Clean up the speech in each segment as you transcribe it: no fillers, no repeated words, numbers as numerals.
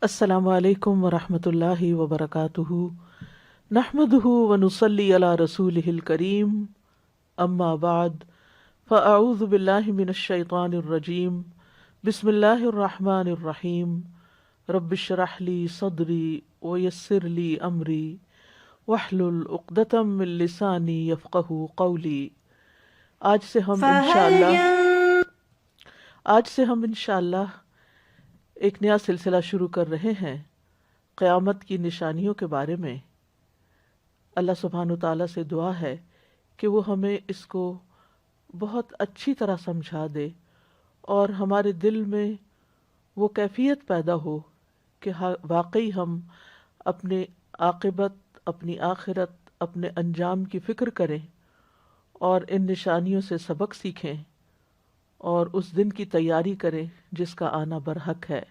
السلام علیکم ورحمۃ اللہ وبرکاتہ، نحمدہ ونصلی علی رسولہ الکریم، اما بعد فاعوذ باللہ من الشیطان الرجیم، بسم اللہ الرحمن الرحیم، رب اشرح لی صدری ویسر لی امری واحلل عقدۃ من لسانی یفقہوا قولی۔ آج سے ہم انشاءاللہ ایک نیا سلسلہ شروع کر رہے ہیں قیامت کی نشانیوں کے بارے میں۔ اللہ سبحانہ تعالیٰ سے دعا ہے کہ وہ ہمیں اس کو بہت اچھی طرح سمجھا دے اور ہمارے دل میں وہ کیفیت پیدا ہو کہ واقعی ہم اپنے عاقبت، اپنی آخرت، اپنے انجام کی فکر کریں اور ان نشانیوں سے سبق سیکھیں اور اس دن کی تیاری کریں جس کا آنا برحق ہے۔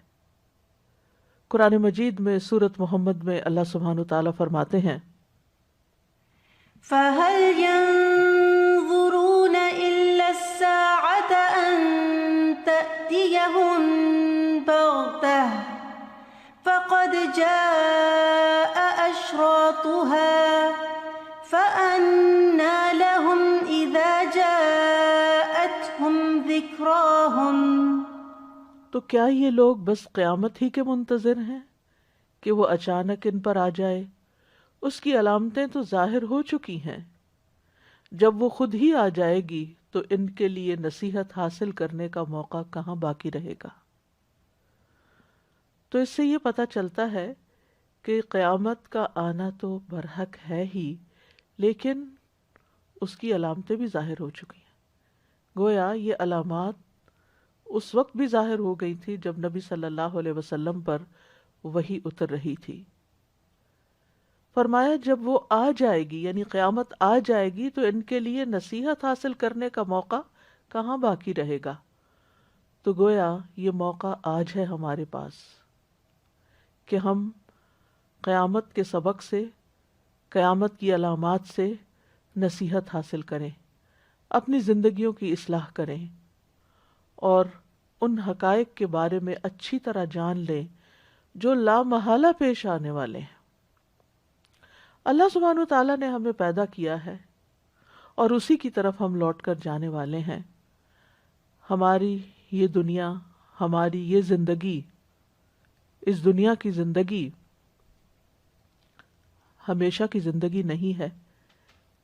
قرآن مجید میں سورۃ محمد میں اللہ سبحانہ تعالیٰ فرماتے ہیں فَهَلْ يَنظُرُونَ إِلَّا السَّاعَةَ أَن تَأْتِيَهُم بَغْتَةً فَقَدْ جَاءَ أَشْرَاطُهَا فَأَنَّىٰ لَهُمْ إِذَا جَاءَتْهُمْ ذِكْرَاهُمْ۔ تو کیا یہ لوگ بس قیامت ہی کے منتظر ہیں کہ وہ اچانک ان پر آ جائے؟ اس کی علامتیں تو ظاہر ہو چکی ہیں، جب وہ خود ہی آ جائے گی تو ان کے لیے نصیحت حاصل کرنے کا موقع کہاں باقی رہے گا۔ تو اس سے یہ پتہ چلتا ہے کہ قیامت کا آنا تو برحق ہے ہی، لیکن اس کی علامتیں بھی ظاہر ہو چکی ہیں۔ گویا یہ علامات اس وقت بھی ظاہر ہو گئی تھی جب نبی صلی اللہ علیہ وسلم پر وحی اتر رہی تھی۔ فرمایا جب وہ آ جائے گی، یعنی قیامت آ جائے گی، تو ان کے لیے نصیحت حاصل کرنے کا موقع کہاں باقی رہے گا۔ تو گویا یہ موقع آج ہے ہمارے پاس کہ ہم قیامت کے سبق سے، قیامت کی علامات سے نصیحت حاصل کریں، اپنی زندگیوں کی اصلاح کریں اور ان حقائق کے بارے میں اچھی طرح جان لیں جو لامحالہ پیش آنے والے ہیں۔ اللہ سبحانہ تعالیٰ نے ہمیں پیدا کیا ہے اور اسی کی طرف ہم لوٹ کر جانے والے ہیں۔ ہماری یہ دنیا، ہماری یہ زندگی، اس دنیا کی زندگی ہمیشہ کی زندگی نہیں ہے۔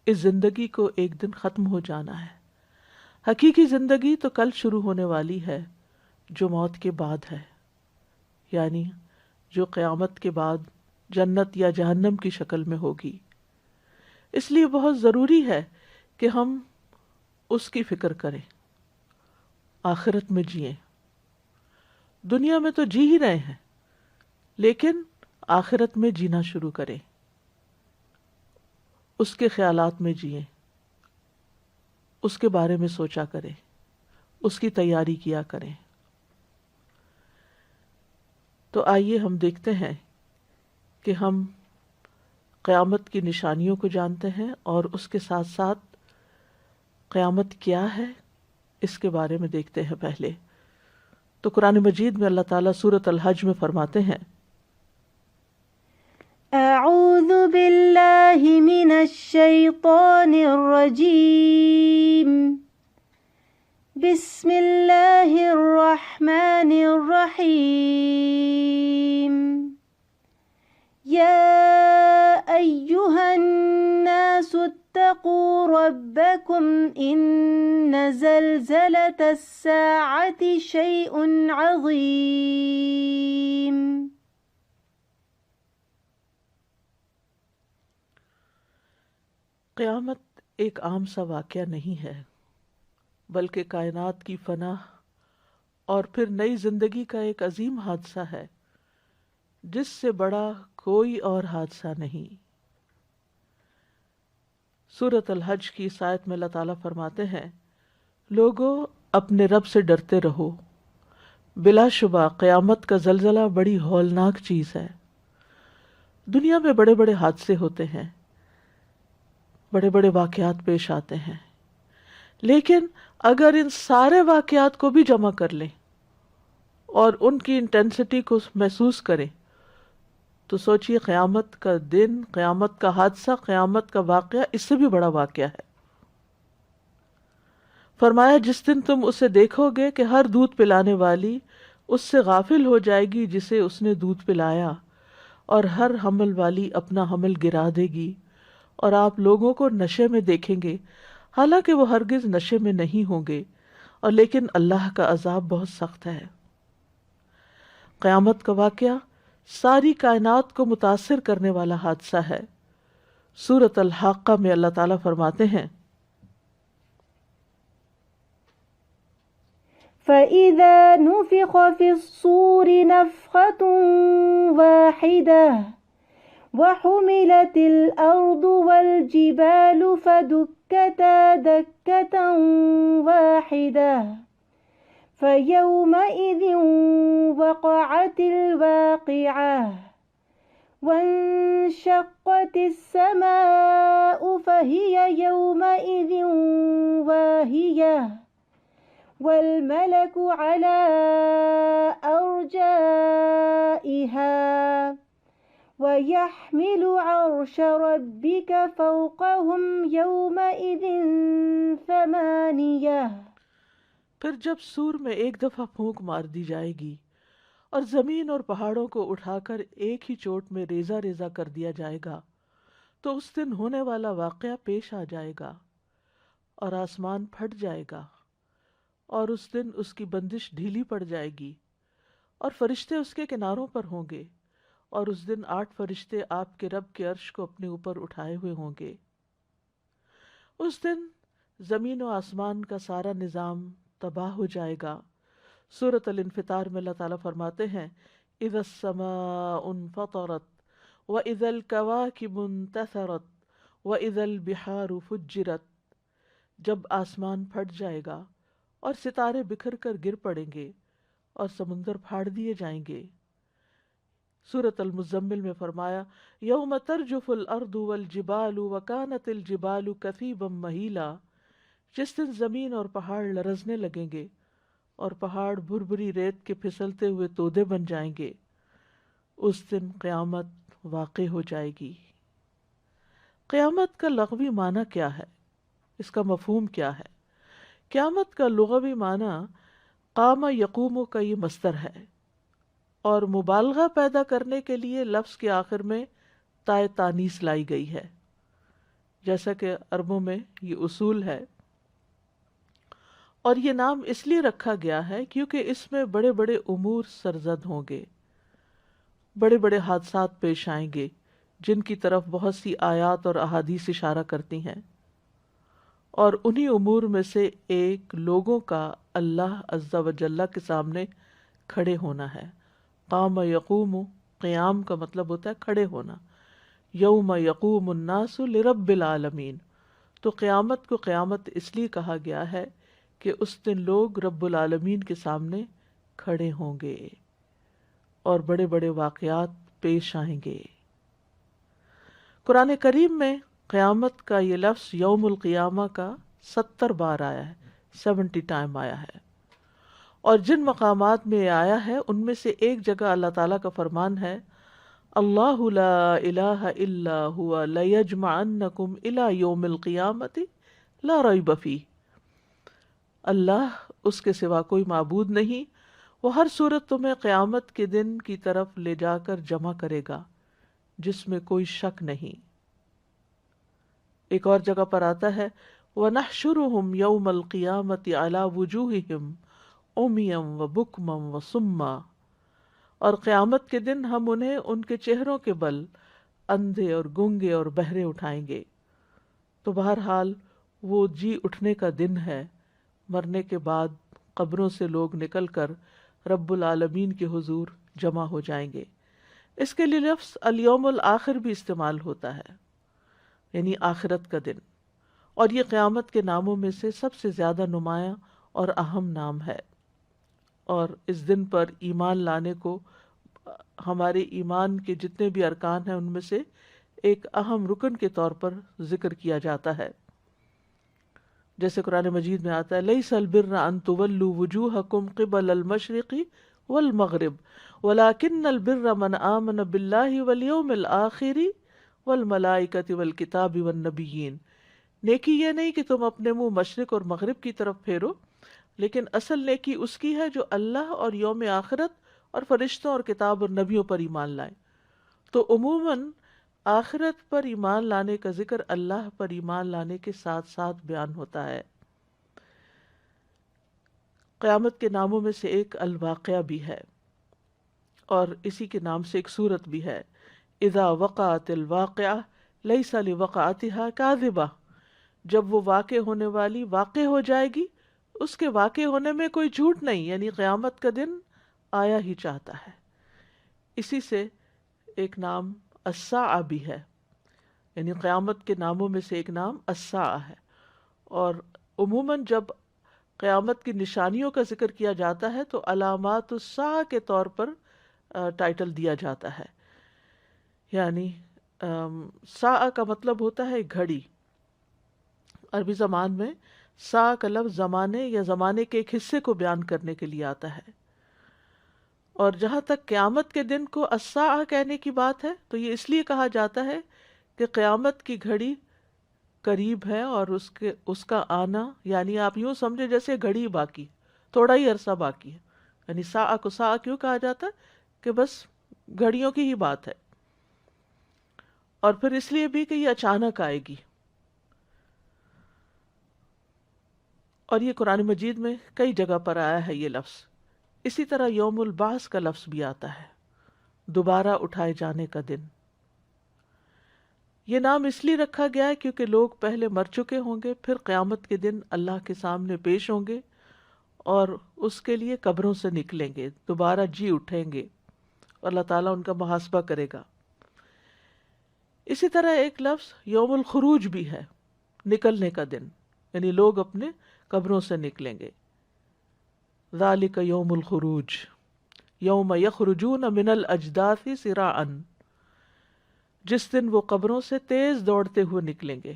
اس زندگی کو ایک دن ختم ہو جانا ہے۔ حقیقی زندگی تو کل شروع ہونے والی ہے، جو موت کے بعد ہے، یعنی جو قیامت کے بعد جنت یا جہنم کی شکل میں ہوگی۔ اس لیے بہت ضروری ہے کہ ہم اس کی فکر کریں، آخرت میں جئیں۔ دنیا میں تو جی ہی رہے ہیں، لیکن آخرت میں جینا شروع کریں، اس کے خیالات میں جئیں، اس کے بارے میں سوچا کریں، اس کی تیاری کیا کریں۔ تو آئیے ہم دیکھتے ہیں کہ ہم قیامت کی نشانیوں کو جانتے ہیں اور اس کے ساتھ ساتھ قیامت کیا ہے اس کے بارے میں دیکھتے ہیں۔ پہلے تو قرآن مجید میں اللہ تعالیٰ سورۃ الحج میں فرماتے ہیں اعوذ باللہ من الشیطان الرجیم، بسم اللہ الرحمن الرحیم، یا ایہا الناس اتقوا ربکم ان زلزلۃ الساعۃ شیء عظیم۔ قیامت ایک عام سا واقعہ نہیں ہے، بلکہ کائنات کی فنا اور پھر نئی زندگی کا ایک عظیم حادثہ ہے جس سے بڑا کوئی اور حادثہ نہیں۔ سورۃ الحج کی اس آیت میں اللہ تعالیٰ فرماتے ہیں، لوگو اپنے رب سے ڈرتے رہو، بلا شبہ قیامت کا زلزلہ بڑی ہولناک چیز ہے۔ دنیا میں بڑے بڑے حادثے ہوتے ہیں، بڑے بڑے واقعات پیش آتے ہیں، لیکن اگر ان سارے واقعات کو بھی جمع کر لیں اور ان کی انٹینسٹی کو محسوس کریں تو سوچئے قیامت کا دن، قیامت کا حادثہ، قیامت کا واقعہ اس سے بھی بڑا واقعہ ہے۔ فرمایا جس دن تم اسے دیکھو گے کہ ہر دودھ پلانے والی اس سے غافل ہو جائے گی جسے اس نے دودھ پلایا، اور ہر حمل والی اپنا حمل گرا دے گی، اور آپ لوگوں کو نشے میں دیکھیں گے حالانکہ وہ ہرگز نشے میں نہیں ہوں گے، اور لیکن اللہ کا عذاب بہت سخت ہے۔ قیامت کا واقعہ ساری کائنات کو متاثر کرنے والا حادثہ ہے۔ سورۃ الحاقہ میں اللہ تعالیٰ فرماتے ہیں فَإِذَا نُفِخَ فِي الصُّورِ نَفْخَةٌ وَاحِدَةٌ وَحُمِلَتِ الْأَرْضُ وَالْجِبَالُ فَدُكَّتَا دَكَّةً وَاحِدَةً فَيَوْمَئِذٍ وَقَعَتِ الْوَاقِعَةُ وَانشَقَّتِ السَّمَاءُ فَهِيَ يَوْمَئِذٍ وَاهِيَةٌ وَالْمَلَكُ عَلَى أَرْجَائِهَا وَيَحْمِلُ عَرْشَ رَبِّكَ فَوْقَهُمْ يَوْمَئِذٍ ثَمَانِيَةٌ۔ پھر جب سور میں ایک دفعہ پھونک مار دی جائے گی اور زمین اور پہاڑوں کو اٹھا کر ایک ہی چوٹ میں ریزہ ریزہ کر دیا جائے گا، تو اس دن ہونے والا واقعہ پیش آ جائے گا، اور آسمان پھٹ جائے گا، اور اس دن اس کی بندش ڈھیلی پڑ جائے گی، اور فرشتے اس کے کناروں پر ہوں گے، اور اس دن 8 فرشتے آپ کے رب کے عرش کو اپنے اوپر اٹھائے ہوئے ہوں گے۔ اس دن زمین و آسمان کا سارا نظام تباہ ہو جائے گا۔ سورۃ الانفطار میں اللہ تعالیٰ فرماتے ہیں اذا السماء انفطرت واذا الكواكب انتثرت واذا البحار فجرت، جب آسمان پھٹ جائے گا اور ستارے بکھر کر گر پڑیں گے اور سمندر پھاڑ دیے جائیں گے۔ سورۃ المزمل میں فرمایا یوم ترجف الارض والجبال وکانت الجبال کثیبا مہیلا، جس دن زمین اور پہاڑ لرزنے لگیں گے اور پہاڑ بھربھری ریت کے پھسلتے ہوئے تودے بن جائیں گے، اس دن قیامت واقع ہو جائے گی۔ قیامت کا لغوی معنی کیا ہے؟ اس کا مفہوم کیا ہے؟ قیامت کا لغوی معنی قام یقوم کا یہ مصدر ہے، اور مبالغہ پیدا کرنے کے لیے لفظ کے آخر میں تائے تانیث لائی گئی ہے، جیسا کہ عربوں میں یہ اصول ہے، اور یہ نام اس لیے رکھا گیا ہے کیونکہ اس میں بڑے بڑے امور سرزد ہوں گے، بڑے بڑے حادثات پیش آئیں گے جن کی طرف بہت سی آیات اور احادیث اشارہ کرتی ہیں، اور انہی امور میں سے ایک لوگوں کا اللہ عز و جل کے سامنے کھڑے ہونا ہے۔ قام یقوم، قیام کا مطلب ہوتا ہے کھڑے ہونا۔ یوم یقوم الناس لرب العالمین، تو قیامت کو قیامت اس لیے کہا گیا ہے کہ اس دن لوگ رب العالمین کے سامنے کھڑے ہوں گے اور بڑے بڑے واقعات پیش آئیں گے۔ قرآن کریم میں قیامت کا یہ لفظ یوم القیامہ کا 70 بار آیا ہے، 70 ٹائم آیا ہے، اور جن مقامات میں یہ آیا ہے ان میں سے ایک جگہ اللہ تعالیٰ کا فرمان ہے اللہ لا الہ الا ہوا لیجمعنکم الی یوم القیامۃ لا ریب فیہ، اللہ اس کے سوا کوئی معبود نہیں، وہ ہر صورت تمہیں قیامت کے دن کی طرف لے جا کر جمع کرے گا جس میں کوئی شک نہیں۔ ایک اور جگہ پر آتا ہے وَنَحْشُرُهُمْ يَوْمَ الْقِيَامَةِ عَلَى وُجُوهِهِمْ عُمْيًا وَبُكْمًا وَصُمًّا، اور قیامت کے دن ہم انہیں ان کے چہروں کے بل اندھے اور گونگے اور بہرے اٹھائیں گے۔ تو بہرحال وہ جی اٹھنے کا دن ہے، مرنے کے بعد قبروں سے لوگ نکل کر رب العالمین کے حضور جمع ہو جائیں گے۔ اس کے لیے لفظ الیوم الآخر بھی استعمال ہوتا ہے، یعنی آخرت کا دن، اور یہ قیامت کے ناموں میں سے سب سے زیادہ نمایاں اور اہم نام ہے، اور اس دن پر ایمان لانے کو ہمارے ایمان کے جتنے بھی ارکان ہیں ان میں سے ایک اہم رکن کے طور پر ذکر کیا جاتا ہے، جیسے قرآن مجید میں آتا ہے لیس البر ان تولوا وجوہکم قبل المشرق والمغرب ولكن البر من آمن بالله واليوم الآخر والملائکۃ والکتاب والنبیین. نیکی یہ نہیں کہ تم اپنے منہ مشرق اور مغرب کی طرف پھیرو، لیکن اصل نیکی اس کی ہے جو اللہ اور یوم آخرت اور فرشتوں اور کتاب اور نبیوں پر ایمان لائے. تو عموماً آخرت پر ایمان لانے کا ذکر اللہ پر ایمان لانے کے ساتھ ساتھ بیان ہوتا ہے. قیامت کے ناموں میں سے ایک الواقعہ بھی ہے، اور اسی کے نام سے ایک سورت بھی ہے. اذا وقعت الواقعہ لیس لوقعتها کاذبہ، جب وہ واقع ہونے والی واقع ہو جائے گی، اس کے واقع ہونے میں کوئی جھوٹ نہیں، یعنی قیامت کا دن آیا ہی چاہتا ہے. اسی سے ایک نام الساعہ بھی ہے، یعنی قیامت کے ناموں میں سے ایک نام الساعہ ہے. اور عموماً جب قیامت کی نشانیوں کا ذکر کیا جاتا ہے تو علامات الساعہ کے طور پر ٹائٹل دیا جاتا ہے. یعنی ساعہ کا مطلب ہوتا ہے گھڑی. عربی زبان میں ساعہ کا لفظ زمانے یا زمانے کے ایک حصے کو بیان کرنے کے لیے آتا ہے. اور جہاں تک قیامت کے دن کو الساعہ کہنے کی بات ہے تو یہ اس لیے کہا جاتا ہے کہ قیامت کی گھڑی قریب ہے، اور اس کا آنا، یعنی آپ یوں سمجھے جیسے گھڑی باقی، تھوڑا ہی عرصہ باقی ہے. یعنی ساعہ کو ساعہ کیوں کہا جاتا ہے کہ بس گھڑیوں کی ہی بات ہے. اور پھر اس لیے بھی کہ یہ اچانک آئے گی. اور یہ قرآن مجید میں کئی جگہ پر آیا ہے یہ لفظ. اسی طرح یوم البعث کا لفظ بھی آتا ہے، دوبارہ اٹھائے جانے کا دن. یہ نام اس لیے رکھا گیا ہے کیونکہ لوگ پہلے مر چکے ہوں گے، پھر قیامت کے دن اللہ کے سامنے پیش ہوں گے اور اس کے لیے قبروں سے نکلیں گے، دوبارہ جی اٹھیں گے، اور اللہ تعالیٰ ان کا محاسبہ کرے گا. اسی طرح ایک لفظ یوم الخروج بھی ہے، نکلنے کا دن، یعنی لوگ اپنے قبروں سے نکلیں گے. ذالک یوم الخروج یوم یخرجون من الاجداث سراعا، جس دن وہ قبروں سے تیز دوڑتے ہوئے نکلیں گے.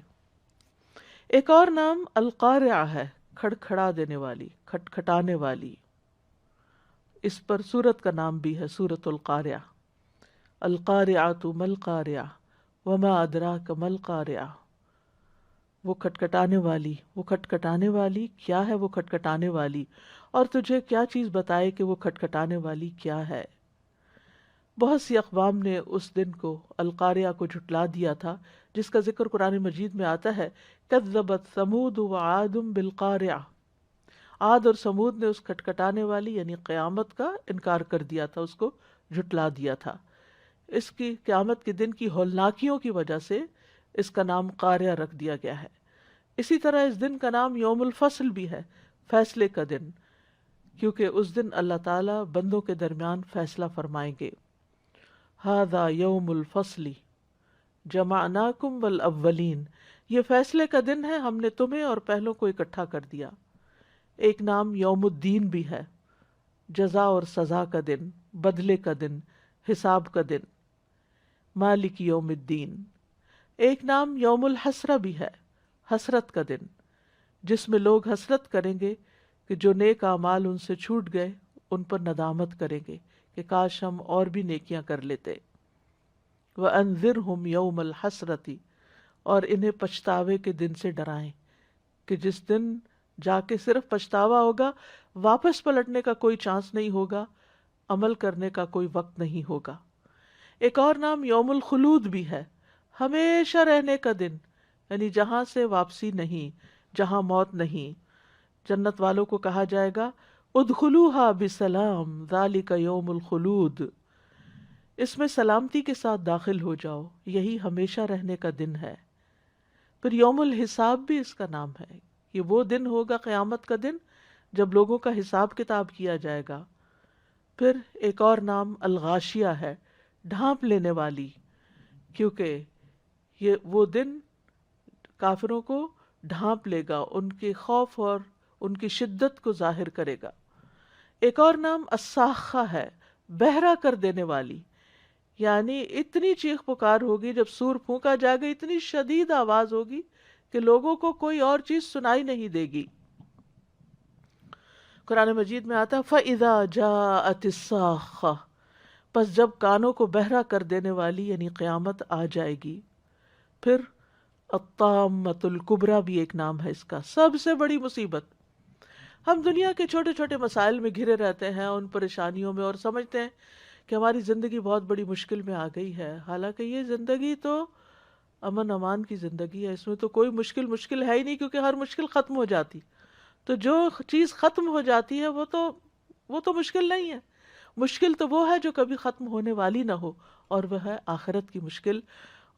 ایک اور نام القارعہ ہے، کھڑکھڑا دینے والی، کھٹکھٹانے والی. اس پر سورت کا نام بھی ہے، سورت القارعہ. القارعۃ ما القارعہ وما ادراک ما القارعہ. وہ کھٹکھٹانے والی، وہ کھٹکھٹانے والی کیا ہے؟ وہ کھٹکھٹانے والی، اور تجھے کیا چیز بتائے کہ وہ کھٹکھٹانے والی کیا ہے؟ بہت سی اقوام نے اس دن کو، القارعہ کو جھٹلا دیا تھا، جس کا ذکر قرآن مجید میں آتا ہے کذبت ثمود وعاد بالقارعہ. عاد اور سمود نے اس کھٹکھٹانے والی یعنی قیامت کا انکار کر دیا تھا، اس کو جھٹلا دیا تھا. اس کی قیامت کے دن کی ہولناکیوں کی وجہ سے اس کا نام قارعہ رکھ دیا گیا ہے. اسی طرح اس دن کا نام یوم الفصل بھی ہے، فیصلے کا دن، کیونکہ اس دن اللہ تعالیٰ بندوں کے درمیان فیصلہ فرمائیں گے. ھذا یوم الفصل جمعناکم والاولین، یہ فیصلے کا دن ہے، ہم نے تمہیں اور پہلوں کو اکٹھا کر دیا. ایک نام یوم الدین بھی ہے، جزا اور سزا کا دن، بدلے کا دن، حساب کا دن. مالک یوم الدین. ایک نام یوم الحسرہ بھی ہے، حسرت کا دن، جس میں لوگ حسرت کریں گے کہ جو نیک اعمال ان سے چھوٹ گئے، ان پر ندامت کریں گے کہ کاش ہم اور بھی نیکیاں کر لیتے. وَأَنذِرْهُمْ يَوْمَ الْحَسْرَةِ، اور انہیں پچھتاوے کے دن سے ڈرائیں کہ جس دن جا کے صرف پچھتاوا ہوگا، واپس پلٹنے کا کوئی چانس نہیں ہوگا، عمل کرنے کا کوئی وقت نہیں ہوگا. ایک اور نام یوم الخلود بھی ہے، ہمیشہ رہنے کا دن، یعنی جہاں سے واپسی نہیں، جہاں موت نہیں. جنت والوں کو کہا جائے گا ادخلوہا بسلام ذالک یوم الخلود، اس میں سلامتی کے ساتھ داخل ہو جاؤ، یہی ہمیشہ رہنے کا دن ہے. پھر یوم الحساب بھی اس کا نام ہے، یہ وہ دن ہوگا قیامت کا دن جب لوگوں کا حساب کتاب کیا جائے گا. پھر ایک اور نام الغاشیہ ہے، ڈھانپ لینے والی، کیونکہ یہ وہ دن کافروں کو ڈھانپ لے گا، ان کے خوف اور ان کی شدت کو ظاہر کرے گا. ایک اور نام الصاخہ ہے، بہرا کر دینے والی، یعنی اتنی چیخ پکار ہوگی جب سور پھونکا جائے گا، اتنی شدید آواز ہوگی کہ لوگوں کو کوئی اور چیز سنائی نہیں دے گی. قرآن مجید میں آتا ہے فَإِذَا جَاءَتِ الصَّاخَّةُ، پس جب کانوں کو بہرا کر دینے والی یعنی قیامت آ جائے گی. پھر الطامۃ الکبریٰ بھی ایک نام ہے اس کا، سب سے بڑی مصیبت. ہم دنیا کے چھوٹے چھوٹے مسائل میں گھرے رہتے ہیں، ان پریشانیوں میں، اور سمجھتے ہیں کہ ہماری زندگی بہت بڑی مشکل میں آ گئی ہے. حالانکہ یہ زندگی تو امن امان کی زندگی ہے، اس میں تو کوئی مشکل ہے ہی نہیں، کیونکہ ہر مشکل ختم ہو جاتی. تو جو چیز ختم ہو جاتی ہے وہ تو مشکل نہیں ہے. مشکل تو وہ ہے جو کبھی ختم ہونے والی نہ ہو، اور وہ ہے آخرت کی مشکل.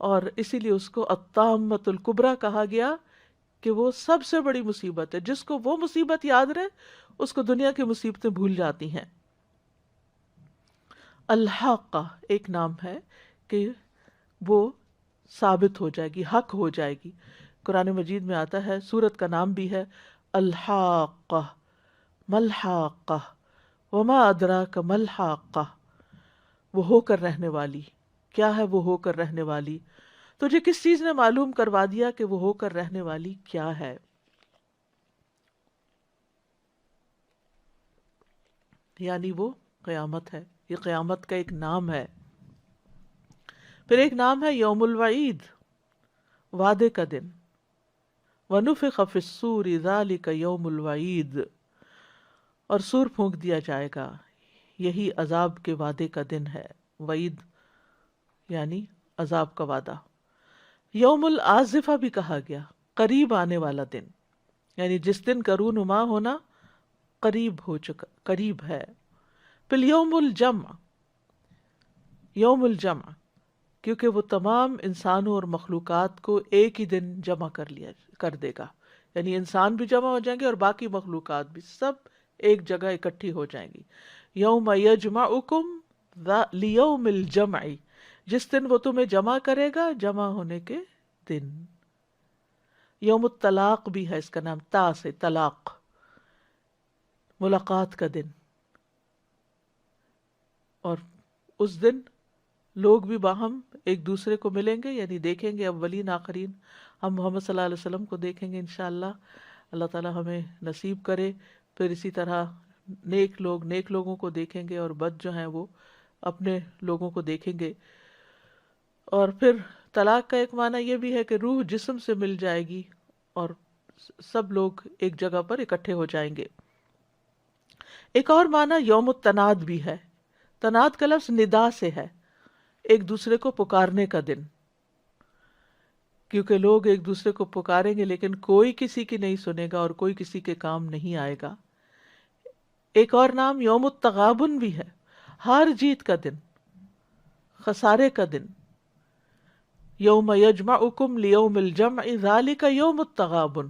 اور اسی لیے اس کو الطامۃ الکبریٰ کہا گیا کہ وہ سب سے بڑی مصیبت ہے. جس کو وہ مصیبت یاد رہے اس کو دنیا کی مصیبتیں بھول جاتی ہیں. الحاقہ ایک نام ہے کہ وہ ثابت ہو جائے گی، حق ہو جائے گی. قرآن مجید میں آتا ہے، سورت کا نام بھی ہے الحاقہ، ملحاقہ، وما ادراک ملحاقہ، وہ ہو کر رہنے والی. کیا ہے وہ ہو کر رہنے والی؟ تجھے کس چیز نے معلوم کروا دیا کہ وہ ہو کر رہنے والی کیا ہے؟ یعنی وہ قیامت ہے. یہ قیامت کا ایک نام ہے. پھر ایک نام ہے یوم الوعید، وعدے کا دن. وَنُفِخَ فِي الصُّورِ ذَلِكَ يَوْمُ الْوَعِيدِ، اور سور پھونک دیا جائے گا، یہی عذاب کے وعدے کا دن ہے. وعید یعنی عذاب کا وعدہ. یوم العازفہ بھی کہا گیا، قریب آنے والا دن، یعنی جس دن کا رونما ہونا قریب ہو چکا، قریب ہے. پھر یوم الجمع، یوم الجمع کیونکہ وہ تمام انسانوں اور مخلوقات کو ایک ہی دن جمع کر دے گا. یعنی انسان بھی جمع ہو جائیں گے اور باقی مخلوقات بھی سب ایک جگہ اکٹھی ہو جائیں گی. یوم یجمعکم لیوم الجمع، جس دن وہ تمہیں جمع کرے گا جمع ہونے کے دن. یوم الطلاق بھی ہے اس کا نام، تا سے طلاق، ملاقات کا دن. اور اس دن لوگ بھی باہم ایک دوسرے کو ملیں گے، یعنی دیکھیں گے اولین آخرین. ہم محمد صلی اللہ علیہ وسلم کو دیکھیں گے انشاءاللہ، اللہ تعالی ہمیں نصیب کرے. پھر اسی طرح نیک لوگ نیک لوگوں کو دیکھیں گے، اور بد جو ہیں وہ اپنے لوگوں کو دیکھیں گے. اور پھر طلاق کا ایک معنی یہ بھی ہے کہ روح جسم سے مل جائے گی اور سب لوگ ایک جگہ پر اکٹھے ہو جائیں گے. ایک اور معنی یوم التناد بھی ہے. تناد کا لفظ ندا سے ہے، ایک دوسرے کو پکارنے کا دن. کیونکہ لوگ ایک دوسرے کو پکاریں گے لیکن کوئی کسی کی نہیں سنے گا اور کوئی کسی کے کام نہیں آئے گا. ایک اور نام یوم التغابن بھی ہے، ہار جیت کا دن، خسارے کا دن. یوم یجمعکم لیوم الجمع ذالک یوم التغابن،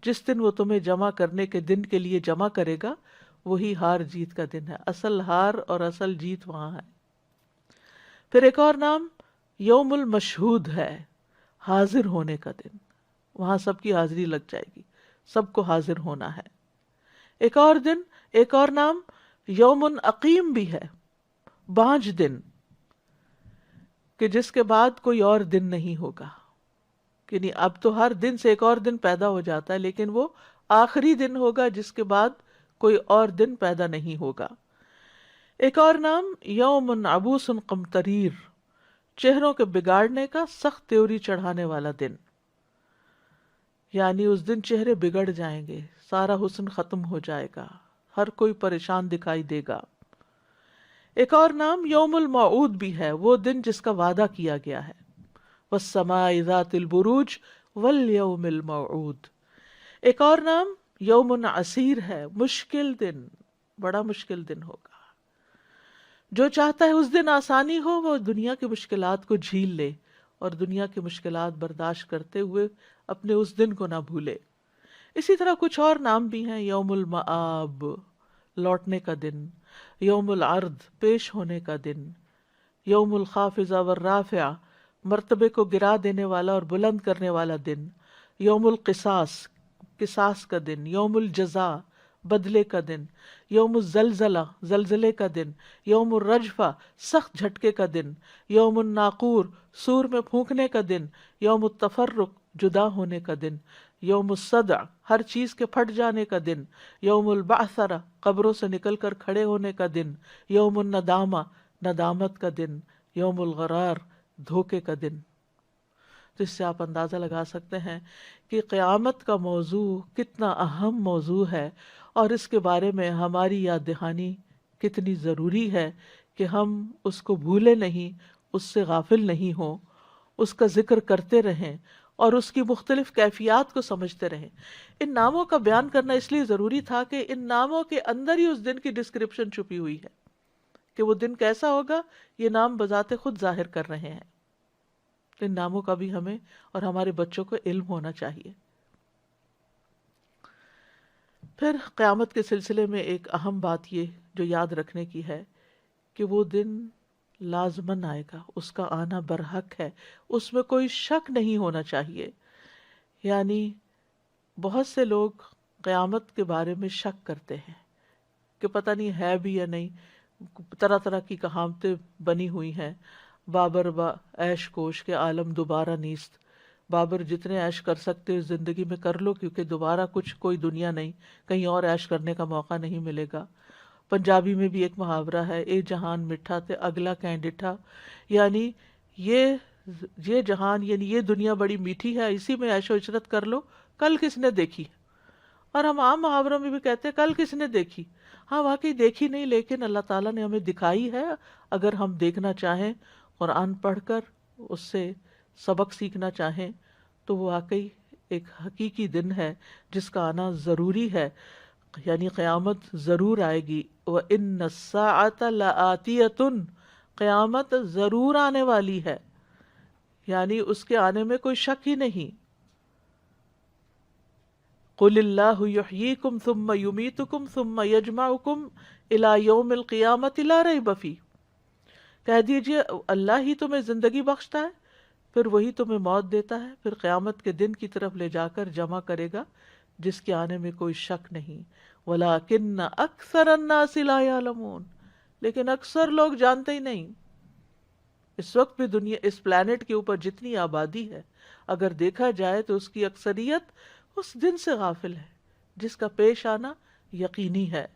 جس دن وہ تمہیں جمع کرنے کے دن کے لیے جمع کرے گا وہی ہار جیت کا دن ہے. اصل ہار اور اصل جیت وہاں ہے. پھر ایک اور نام یوم المشہود ہے، حاضر ہونے کا دن. وہاں سب کی حاضری لگ جائے گی، سب کو حاضر ہونا ہے. ایک اور دن، ایک اور نام یوم عقیم بھی ہے، بانجھ دن، کہ جس کے بعد کوئی اور دن نہیں ہوگا. یعنی اب تو ہر دن سے ایک اور دن پیدا ہو جاتا ہے، لیکن وہ آخری دن ہوگا جس کے بعد کوئی اور دن پیدا نہیں ہوگا. ایک اور نام یوم عبوس قمطریر، چہروں کے بگاڑنے کا سخت تیوری چڑھانے والا دن. یعنی اس دن چہرے بگڑ جائیں گے، سارا حسن ختم ہو جائے گا، ہر کوئی پریشان دکھائی دے گا. ایک اور نام یوم الموعود بھی ہے، وہ دن جس کا وعدہ کیا گیا ہے. والسماء ذات البروج والیوم الموعود. ایک اور نام یوم عسیر ہے، مشکل دن، بڑا مشکل دن ہوگا. جو چاہتا ہے اس دن آسانی ہو وہ دنیا کی مشکلات کو جھیل لے اور دنیا کی مشکلات برداشت کرتے ہوئے اپنے اس دن کو نہ بھولے. اسی طرح کچھ اور نام بھی ہیں، یوم المآب، لوٹنے کا دن، یوم العرض، پیش ہونے کا دن، یوم الخافضہ والرافعہ، مرتبے کو گرا دینے والا اور بلند کرنے والا دن، یوم القصاص، قصاص کا دن، یوم الجزاء، بدلے کا دن، یوم الزلزلہ، زلزلے کا دن، یوم الرجفہ، سخت جھٹکے کا دن، یوم الناقور، سور میں پھونکنے کا دن، یوم التفرق، جدا ہونے کا دن، یوم الصدع ہر چیز کے پھٹ جانے کا دن، یوم البعثرہ قبروں سے نکل کر کھڑے ہونے کا دن، یوم الندامہ ندامت کا دن، یوم الغرار دھوکے کا دن۔ تو اس سے آپ اندازہ لگا سکتے ہیں کہ قیامت کا موضوع کتنا اہم موضوع ہے، اور اس کے بارے میں ہماری یاد دہانی کتنی ضروری ہے کہ ہم اس کو بھولے نہیں، اس سے غافل نہیں ہوں، اس کا ذکر کرتے رہیں اور اس کی مختلف کیفیات کو سمجھتے رہیں۔ ان ناموں کا بیان کرنا اس لیے ضروری تھا کہ ان ناموں کے اندر ہی اس دن کی ڈسکرپشن چھپی ہوئی ہے کہ وہ دن کیسا ہوگا، یہ نام بذات خود ظاہر کر رہے ہیں۔ تو ان ناموں کا بھی ہمیں اور ہمارے بچوں کو علم ہونا چاہیے۔ پھر قیامت کے سلسلے میں ایک اہم بات یہ جو یاد رکھنے کی ہے کہ وہ دن لازماً آئے گا، اس کا آنا برحق ہے، اس میں کوئی شک نہیں ہونا چاہیے۔ یعنی بہت سے لوگ قیامت کے بارے میں شک کرتے ہیں کہ پتہ نہیں ہے بھی یا نہیں، طرح طرح کی کہاوتیں بنی ہوئی ہیں، بابر با عیش کوش کے عالم دوبارہ نیست، بابر جتنے عیش کر سکتے ہو زندگی میں کر لو، کیونکہ دوبارہ کوئی دنیا نہیں، کہیں اور عیش کرنے کا موقع نہیں ملے گا۔ پنجابی میں بھی ایک محاورہ ہے، اے جہان مٹھا تے اگلا کہیں ڈٹھا، یعنی یہ جہان یعنی یہ دنیا بڑی میٹھی ہے، اسی میں عیش و عشرت کر لو، کل کس نے دیکھی۔ اور ہم عام محاوروں میں بھی کہتے ہیں کل کس نے دیکھی۔ ہاں واقعی دیکھی نہیں، لیکن اللہ تعالیٰ نے ہمیں دکھائی ہے، اگر ہم دیکھنا چاہیں، قرآن پڑھ کر اس سے سبق سیکھنا چاہیں تو وہ واقعی ایک حقیقی دن ہے جس کا آنا ضروری ہے، یعنی قیامت ضرور آئے گی۔ وَإِنَّ السَّاعَةَ لَآتِيَةٌ قیامت ضرور آنے والی ہے، یعنی اس کے آنے میں کوئی شک ہی نہیں۔ قُلِ اللَّهُ يُحْيِيكُمْ ثُمَّ يُمِيتُكُمْ ثُمَّ يَجْمَعُكُمْ إِلَى يَوْمِ الْقِيَامَةِ لَا رَيْبَ فِيهِ، کہہ دیجئے اللہ ہی تمہیں زندگی بخشتا ہے، پھر وہی تمہیں موت دیتا ہے، پھر قیامت کے دن کی طرف لے جا کر جمع کرے گا جس کے آنے میں کوئی شک نہیں۔ وَلَٰكِنَّ أَكْثَرَ النَّاسِ لَا يَعْلَمُونَ لیکن اکثر لوگ جانتے ہی نہیں۔ اس وقت بھی دنیا اس پلانٹ کے اوپر جتنی آبادی ہے، اگر دیکھا جائے تو اس کی اکثریت اس دن سے غافل ہے جس کا پیش آنا یقینی ہے،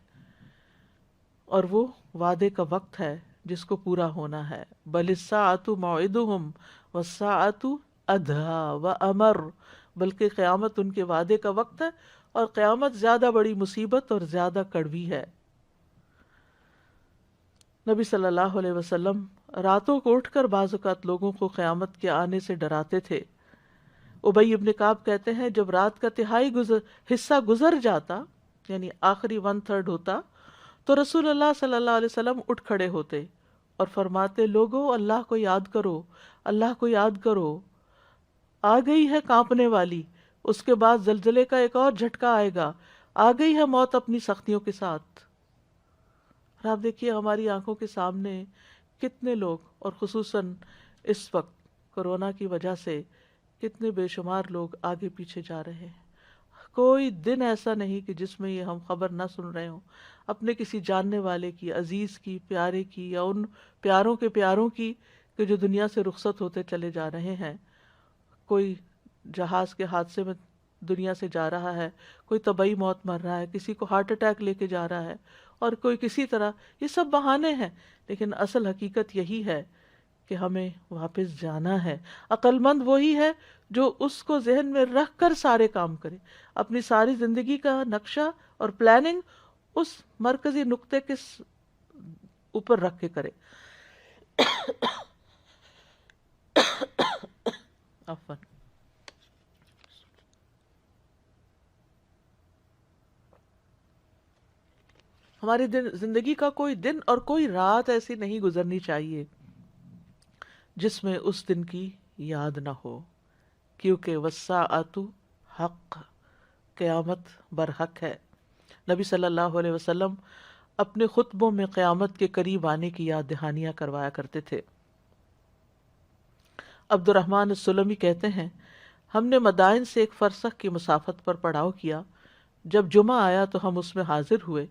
اور وہ وعدے کا وقت ہے جس کو پورا ہونا ہے۔ بل الساعة موعدهم والساعة أدهى وأمر، بلکہ قیامت ان کے وعدے کا وقت ہے اور قیامت زیادہ بڑی مصیبت اور زیادہ کڑوی ہے۔ نبی صلی اللہ علیہ وسلم راتوں کو اٹھ کر بعض اوقات لوگوں کو قیامت کے آنے سے ڈراتے تھے۔ ابی ابن کعب کہتے ہیں جب رات کا تہائی حصہ گزر جاتا، یعنی آخری 1/3 ہوتا، تو رسول اللہ صلی اللہ علیہ وسلم اٹھ کھڑے ہوتے اور فرماتے، لوگو اللہ کو یاد کرو، اللہ کو یاد کرو، آ گئی ہے کانپنے والی، اس کے بعد زلزلے کا ایک اور جھٹکا آئے گا، آ گئی ہے موت اپنی سختیوں کے ساتھ۔ اور آپ دیکھیے ہماری آنکھوں کے سامنے کتنے لوگ، اور خصوصاً اس وقت کورونا کی وجہ سے کتنے بے شمار لوگ آگے پیچھے جا رہے ہیں۔ کوئی دن ایسا نہیں کہ جس میں یہ ہم خبر نہ سن رہے ہوں اپنے کسی جاننے والے کی، عزیز کی، پیارے کی، یا ان پیاروں کے پیاروں کی کہ جو دنیا سے رخصت ہوتے چلے جا رہے ہیں۔ کوئی جہاز کے حادثے میں دنیا سے جا رہا ہے، کوئی طبعی موت مر رہا ہے، کسی کو ہارٹ اٹیک لے کے جا رہا ہے، اور کوئی کسی طرح۔ یہ سب بہانے ہیں، لیکن اصل حقیقت یہی ہے کہ ہمیں واپس جانا ہے۔ عقل مند وہی ہے جو اس کو ذہن میں رکھ کر سارے کام کرے، اپنی ساری زندگی کا نقشہ اور پلاننگ اس مرکزی نقطے کے اوپر رکھ کے کرے۔ عفواً۔ ہماری زندگی کا کوئی دن اور کوئی رات ایسی نہیں گزرنی چاہیے جس میں اس دن کی یاد نہ ہو، کیونکہ والساعۃ حق، قیامت برحق ہے۔ نبی صلی اللہ علیہ وسلم اپنے خطبوں میں قیامت کے قریب آنے کی یاد دہانیاں کروایا کرتے تھے۔ عبد الرحمن السلمی کہتے ہیں، ہم نے مدائن سے ایک فرسخ کی مسافت پر پڑاؤ کیا، جب جمعہ آیا تو ہم اس میں حاضر ہوئے۔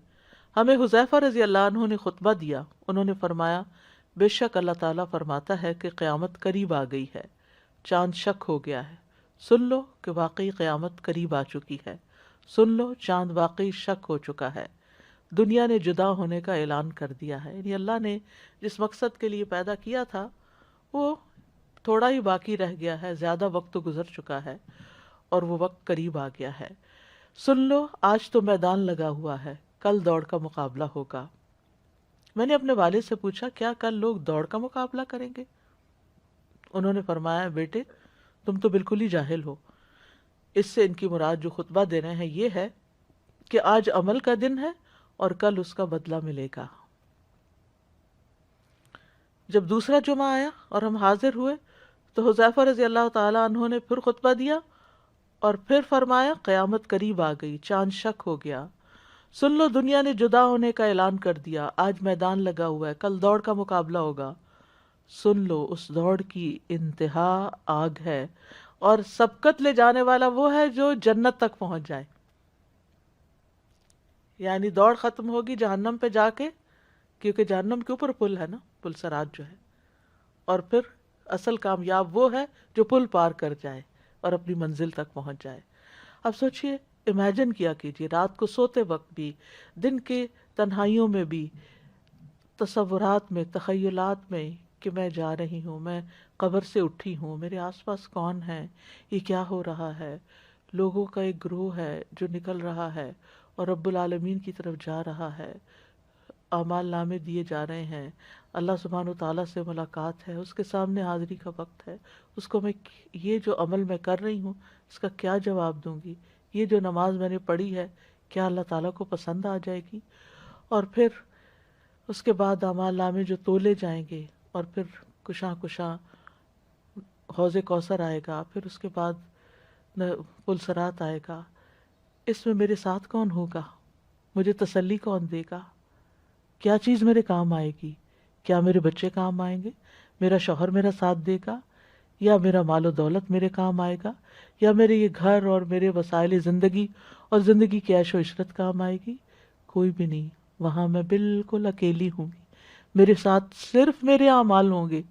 ہمیں حذیفہ رضی اللہ عنہ نے خطبہ دیا، انہوں نے فرمایا، بے شک اللہ تعالیٰ فرماتا ہے کہ قیامت قریب آ گئی ہے، چاند شک ہو گیا ہے، سن لو کہ واقعی قیامت قریب آ چکی ہے، سن لو چاند واقعی شک ہو چکا ہے، دنیا نے جدا ہونے کا اعلان کر دیا ہے۔ یعنی اللہ نے جس مقصد کے لیے پیدا کیا تھا وہ تھوڑا ہی باقی رہ گیا ہے، زیادہ وقت تو گزر چکا ہے اور وہ وقت قریب آ گیا ہے۔ سن لو آج تو میدان لگا ہوا ہے، کل دوڑ کا مقابلہ ہوگا۔ میں نے اپنے والد سے پوچھا کیا کل لوگ دوڑ کا مقابلہ کریں گے؟ انہوں نے فرمایا بیٹے تم تو بالکل ہی جاہل ہو، اس سے ان کی مراد جو خطبہ دے رہے ہیں یہ ہے کہ آج عمل کا دن ہے اور کل اس کا بدلہ ملے گا۔ جب دوسرا جمعہ آیا اور ہم حاضر ہوئے تو حذیفہ رضی اللہ تعالیٰ عنہ نے پھر خطبہ دیا اور پھر فرمایا قیامت قریب آ گئی، چاند شک ہو گیا، سن لو دنیا نے جدا ہونے کا اعلان کر دیا، آج میدان لگا ہوا ہے، کل دوڑ کا مقابلہ ہوگا۔ سن لو اس دوڑ کی انتہا آگ ہے اور سبقت لے جانے والا وہ ہے جو جنت تک پہنچ جائے۔ یعنی دوڑ ختم ہوگی جہنم پہ جا کے، کیونکہ جہنم کے اوپر پل ہے نا، پل صراط جو ہے، اور پھر اصل کامیاب وہ ہے جو پل پار کر جائے اور اپنی منزل تک پہنچ جائے۔ اب سوچئے، امیجن کیا کیجئے، رات کو سوتے وقت بھی، دن کے تنہائیوں میں بھی، تصورات میں، تخیلات میں کہ میں جا رہی ہوں، میں قبر سے اٹھی ہوں، میرے آس پاس کون ہے، یہ کیا ہو رہا ہے، لوگوں کا ایک گروہ ہے جو نکل رہا ہے اور رب العالمین کی طرف جا رہا ہے، اعمال نامے دیے جا رہے ہیں، اللہ سبحانہ و تعالیٰ سے ملاقات ہے، اس کے سامنے حاضری کا وقت ہے، اس کو میں یہ جو عمل میں کر رہی ہوں اس کا کیا جواب دوں گی، یہ جو نماز میں نے پڑھی ہے کیا اللہ تعالیٰ کو پسند آ جائے گی، اور پھر اس کے بعد اعمال نامے جو تولے جائیں گے، اور پھر کشاں کشاں حوض کوثر آئے گا، پھر اس کے بعد پل صراط آئے گا، اس میں میرے ساتھ کون ہوگا، مجھے تسلی کون دے گا، کیا چیز میرے کام آئے گی، کیا میرے بچے کام آئیں گے، میرا شوہر میرا ساتھ دے گا، یا میرا مال و دولت میرے کام آئے گا، یا میرے یہ گھر اور میرے وسائل زندگی اور زندگی کی عیش و عشرت کام آئے گی؟ کوئی بھی نہیں، وہاں میں بالکل اکیلی ہوں گی، میرے ساتھ صرف میرے اعمال ہوں گے۔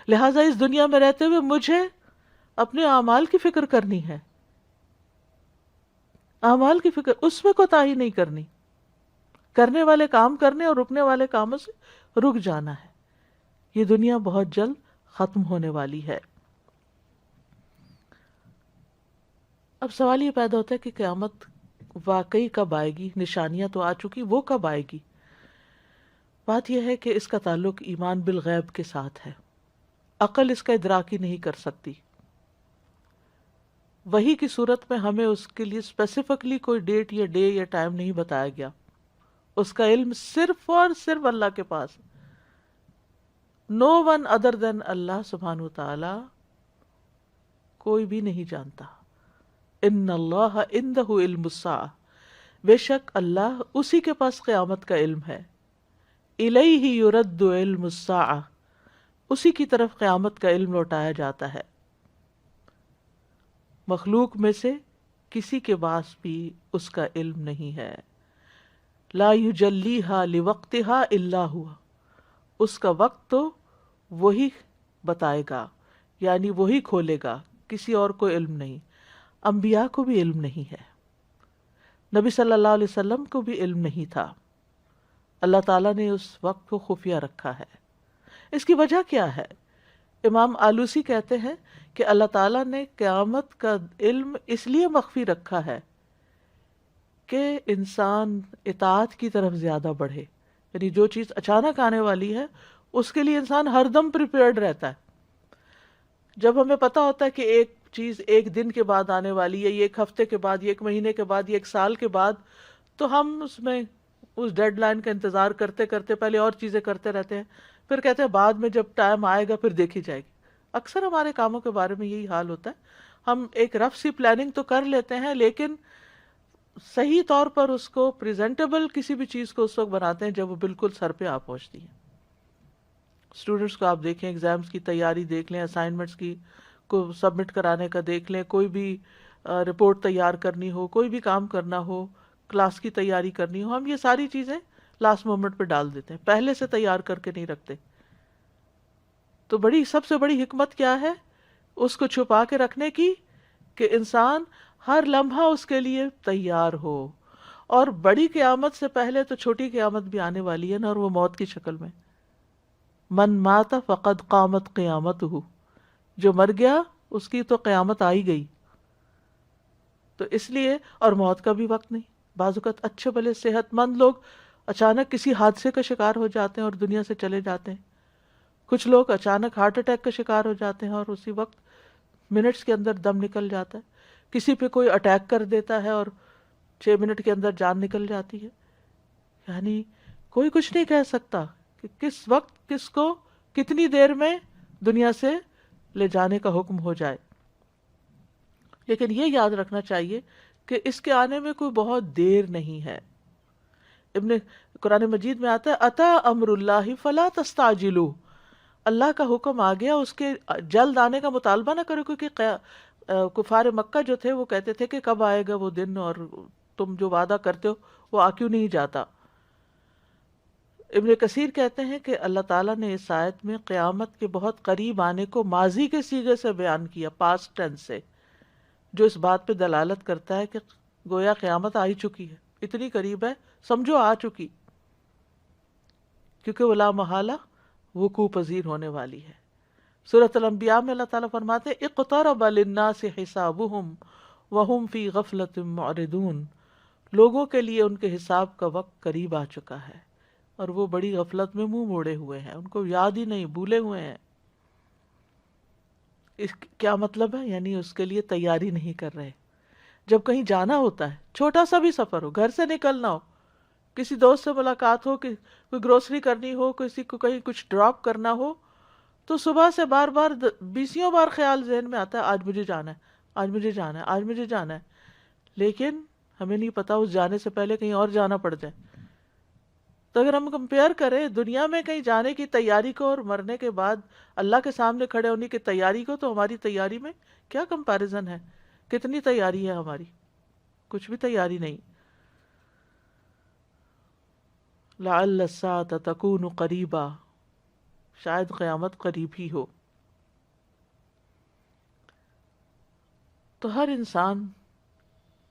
لہٰذا اس دنیا میں رہتے ہوئے مجھے اپنے اعمال کی فکر کرنی ہے، اعمال کی فکر، اس میں کوتاہی نہیں کرنی، کرنے والے کام کرنے اور رکنے والے کاموں سے رک جانا ہے۔ یہ دنیا بہت جلد ختم ہونے والی ہے۔ اب سوال یہ پیدا ہوتا ہے کہ قیامت واقعی کب آئے گی؟ نشانیاں تو آ چکی، وہ کب آئے گی؟ بات یہ ہے کہ اس کا تعلق ایمان بالغیب کے ساتھ ہے، عقل اس کا ادراک ہی نہیں کر سکتی۔ وحی کی صورت میں ہمیں اس کے لیے اسپیسیفکلی کوئی ڈیٹ یا ڈے یا ٹائم نہیں بتایا گیا، اس کا علم صرف اور صرف اللہ کے پاس، نو ون ادر دین اللہ سبحانہ وتعالی، کوئی بھی نہیں جانتا۔ ان اللہ عندہ علم الساعہ، بے شک اللہ اسی کے پاس قیامت کا علم ہے، الیہ یرد علم الساعہ، اسی کی طرف قیامت کا علم لوٹایا جاتا ہے۔ مخلوق میں سے کسی کے پاس بھی اس کا علم نہیں ہے۔ لا یجلیہا لوقتہا الا ہوا، اس کا وقت تو وہی بتائے گا، یعنی وہی کھولے گا، کسی اور کو علم نہیں۔ انبیاء کو بھی علم نہیں ہے، نبی صلی اللہ علیہ وسلم کو بھی علم نہیں تھا، اللہ تعالیٰ نے اس وقت کو خفیہ رکھا ہے۔ اس کی وجہ کیا ہے؟ امام آلوسی کہتے ہیں کہ اللہ تعالیٰ نے قیامت کا علم اس لیے مخفی رکھا ہے کہ انسان اطاعت کی طرف زیادہ بڑھے، یعنی جو چیز اچانک آنے والی ہے اس کے لیے انسان ہر دم پریپیئرڈ رہتا ہے۔ جب ہمیں پتہ ہوتا ہے کہ ایک چیز ایک دن کے بعد آنے والی ہے، یہ ایک ہفتے کے بعد، یہ ایک مہینے کے بعد، یہ ایک سال کے بعد، تو ہم اس ڈیڈ لائن کا انتظار کرتے کرتے پہلے اور چیزیں کرتے رہتے ہیں، پھر کہتے ہیں بعد میں جب ٹائم آئے گا پھر دیکھی جائے گی۔ اکثر ہمارے کاموں کے بارے میں یہی حال ہوتا ہے، ہم ایک رف سی پلاننگ تو کر لیتے ہیں لیکن صحیح طور پر اس کو پریزنٹیبل کسی بھی چیز کو اس وقت بناتے ہیں جب وہ بالکل سر پہ آ پہنچتی ہے۔ اسٹوڈنٹس کو آپ دیکھیں، ایگزامز کی تیاری دیکھ لیں، اسائنمنٹس کی کو سبمٹ کرانے کا دیکھ لیں، کوئی بھی رپورٹ تیار کرنی ہو، کوئی بھی کام کرنا ہو، کلاس کی تیاری کرنی ہو، ہم یہ ساری چیزیں لاسٹ مومنٹ پہ ڈال دیتے ہیں، پہلے سے تیار کر کے نہیں رکھتے۔ تو سب سے بڑی حکمت کیا ہے؟ اس کو چھپا کے رکھنے کی کہ انسان ہر لمحہ اس کے لیے تیار ہو. اور بڑی قیامت سے پہلے تو چھوٹی قیامت بھی آنے والی ہے نا، اور وہ موت کی شکل میں. من مات فقد قامت قیامتہ، جو مر گیا اس کی تو قیامت آ ہی گئی. تو اس لیے، اور موت کا بھی وقت نہیں. بعض اوقات اچھے بھلے صحت مند لوگ اچانک کسی حادثے کا شکار ہو جاتے ہیں اور دنیا سے چلے جاتے ہیں. کچھ لوگ اچانک ہارٹ اٹیک کا شکار ہو جاتے ہیں اور اسی وقت منٹس کے اندر دم نکل جاتا ہے. کسی پہ کوئی اٹیک کر دیتا ہے اور 6 منٹ کے اندر جان نکل جاتی ہے. یعنی کوئی کچھ نہیں کہہ سکتا کہ کس وقت کس کو کتنی دیر میں دنیا سے لے جانے کا حکم ہو جائے. لیکن یہ یاد رکھنا چاہیے کہ اس کے آنے میں کوئی بہت دیر نہیں ہے. قرآن مجید میں آتا ہے اتا امر اللہ فلا تستعجلوا، اللہ کا حکم آ گیا، اس کے جلد آنے کا مطالبہ نہ کرو، کیونکہ کفار مکہ جو تھے وہ کہتے تھے کہ کب آئے گا وہ دن، اور تم جو وعدہ کرتے ہو وہ آ کیوں نہیں جاتا. ابن کثیر کہتے ہیں کہ اللہ تعالیٰ نے اس آیت میں قیامت کے بہت قریب آنے کو ماضی کے صیغے سے بیان کیا، پاسٹ ٹینس سے، جو اس بات پہ دلالت کرتا ہے کہ گویا قیامت آ ہی چکی ہے، اتنی قریب ہے، سمجھو آ چکی، کیونکہ وہ لا محالہ وقوع پذیر ہونے والی ہے. سورۃ الانبیاء میں اللہ تعالیٰ فرماتے ہیں اقترب للناس حسابهم وهم فی غفلۃ معرضون، لوگوں کے لیے ان کے حساب کا وقت قریب آ چکا ہے اور وہ بڑی غفلت میں منہ موڑے ہوئے ہیں، ان کو یاد ہی نہیں، بھولے ہوئے ہیں. اس کیا مطلب ہے؟ یعنی اس کے لیے تیاری نہیں کر رہے. جب کہیں جانا ہوتا ہے، چھوٹا سا بھی سفر ہو، گھر سے نکلنا ہو، کسی دوست سے ملاقات ہو، کہ کوئی گروسری کرنی ہو، کسی کو کہیں کچھ ڈراپ کرنا ہو، تو صبح سے بار بار 20 بار خیال ذہن میں آتا ہے آج مجھے جانا ہے، آج مجھے جانا ہے، آج مجھے جانا ہے. لیکن ہمیں نہیں پتا اس جانے سے پہلے کہیں اور جانا پڑ جائے. تو اگر ہم کمپیئر کریں دنیا میں کہیں جانے کی تیاری کو اور مرنے کے بعد اللہ کے سامنے کھڑے ہونے کی تیاری کو، تو ہماری تیاری میں کیا کمپیریزن ہے؟ کتنی تیاری ہے ہماری؟ کچھ بھی تیاری نہیں. لعل الساعة تکون قریبا، شاید قیامت قریب ہی ہو. تو ہر انسان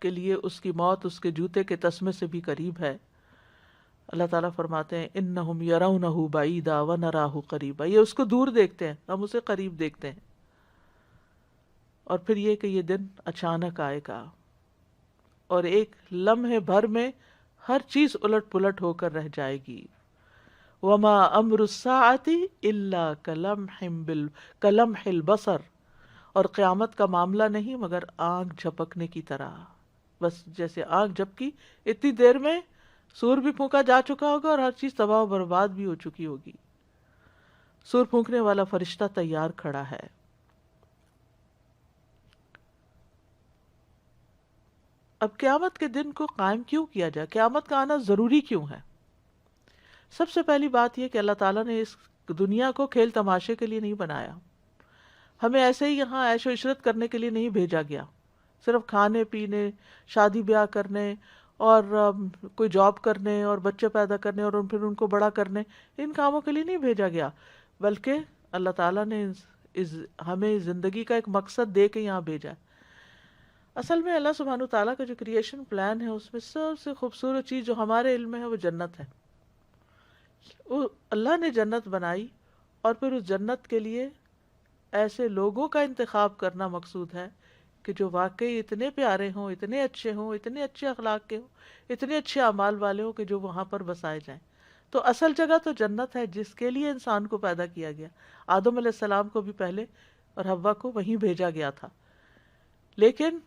کے لیے اس کی موت اس کے جوتے کے تسمے سے بھی قریب ہے. اللہ تعالیٰ فرماتے ہیں انہم یرونہ بعیدا ونراہ قریبا، یہ اس کو دور دیکھتے ہیں، ہم اسے قریب دیکھتے ہیں. اور پھر یہ کہ یہ دن اچانک آئے گا اور ایک لمحے بھر میں ہر چیز الٹ پلٹ ہو کر رہ جائے گی. وما امر الساعة الا کلمح البصر، اور قیامت کا معاملہ نہیں مگر آنکھ جھپکنے کی طرح. بس جیسے آنکھ جھپکی اتنی دیر میں سور بھی پھونکا جا چکا ہوگا اور ہر چیز تباہ و برباد بھی ہو چکی ہوگی. سور پھونکنے والا فرشتہ تیار کھڑا ہے. اب قیامت کے دن کو قائم کیوں کیا جائے؟ قیامت کا آنا ضروری کیوں ہے؟ سب سے پہلی بات یہ کہ اللہ تعالیٰ نے اس دنیا کو کھیل تماشے کے لیے نہیں بنایا. ہمیں ایسے ہی یہاں عیش و عشرت کرنے کے لیے نہیں بھیجا گیا، صرف کھانے پینے، شادی بیاہ کرنے اور کوئی جاب کرنے اور بچے پیدا کرنے اور پھر ان کو بڑا کرنے، ان کاموں کے لیے نہیں بھیجا گیا. بلکہ اللہ تعالیٰ نے ہمیں زندگی کا ایک مقصد دے کے یہاں بھیجا. اصل میں اللہ سبحانہ تعالیٰ کا جو کریشن پلان ہے اس میں سب سے خوبصورت چیز جو ہمارے علم میں ہے وہ جنت ہے. اللہ نے جنت بنائی اور پھر اس جنت کے لیے ایسے لوگوں کا انتخاب کرنا مقصود ہے کہ جو واقعی اتنے پیارے ہوں، اتنے اچھے ہوں، اتنے اچھے اخلاق کے ہوں، اتنے اچھے اعمال والے ہوں کہ جو وہاں پر بسائے جائیں. تو اصل جگہ تو جنت ہے جس کے لیے انسان کو پیدا کیا گیا. آدم علیہ السلام کو بھی پہلے اور حوا کو وہیں بھیجا گیا تھا. لیکن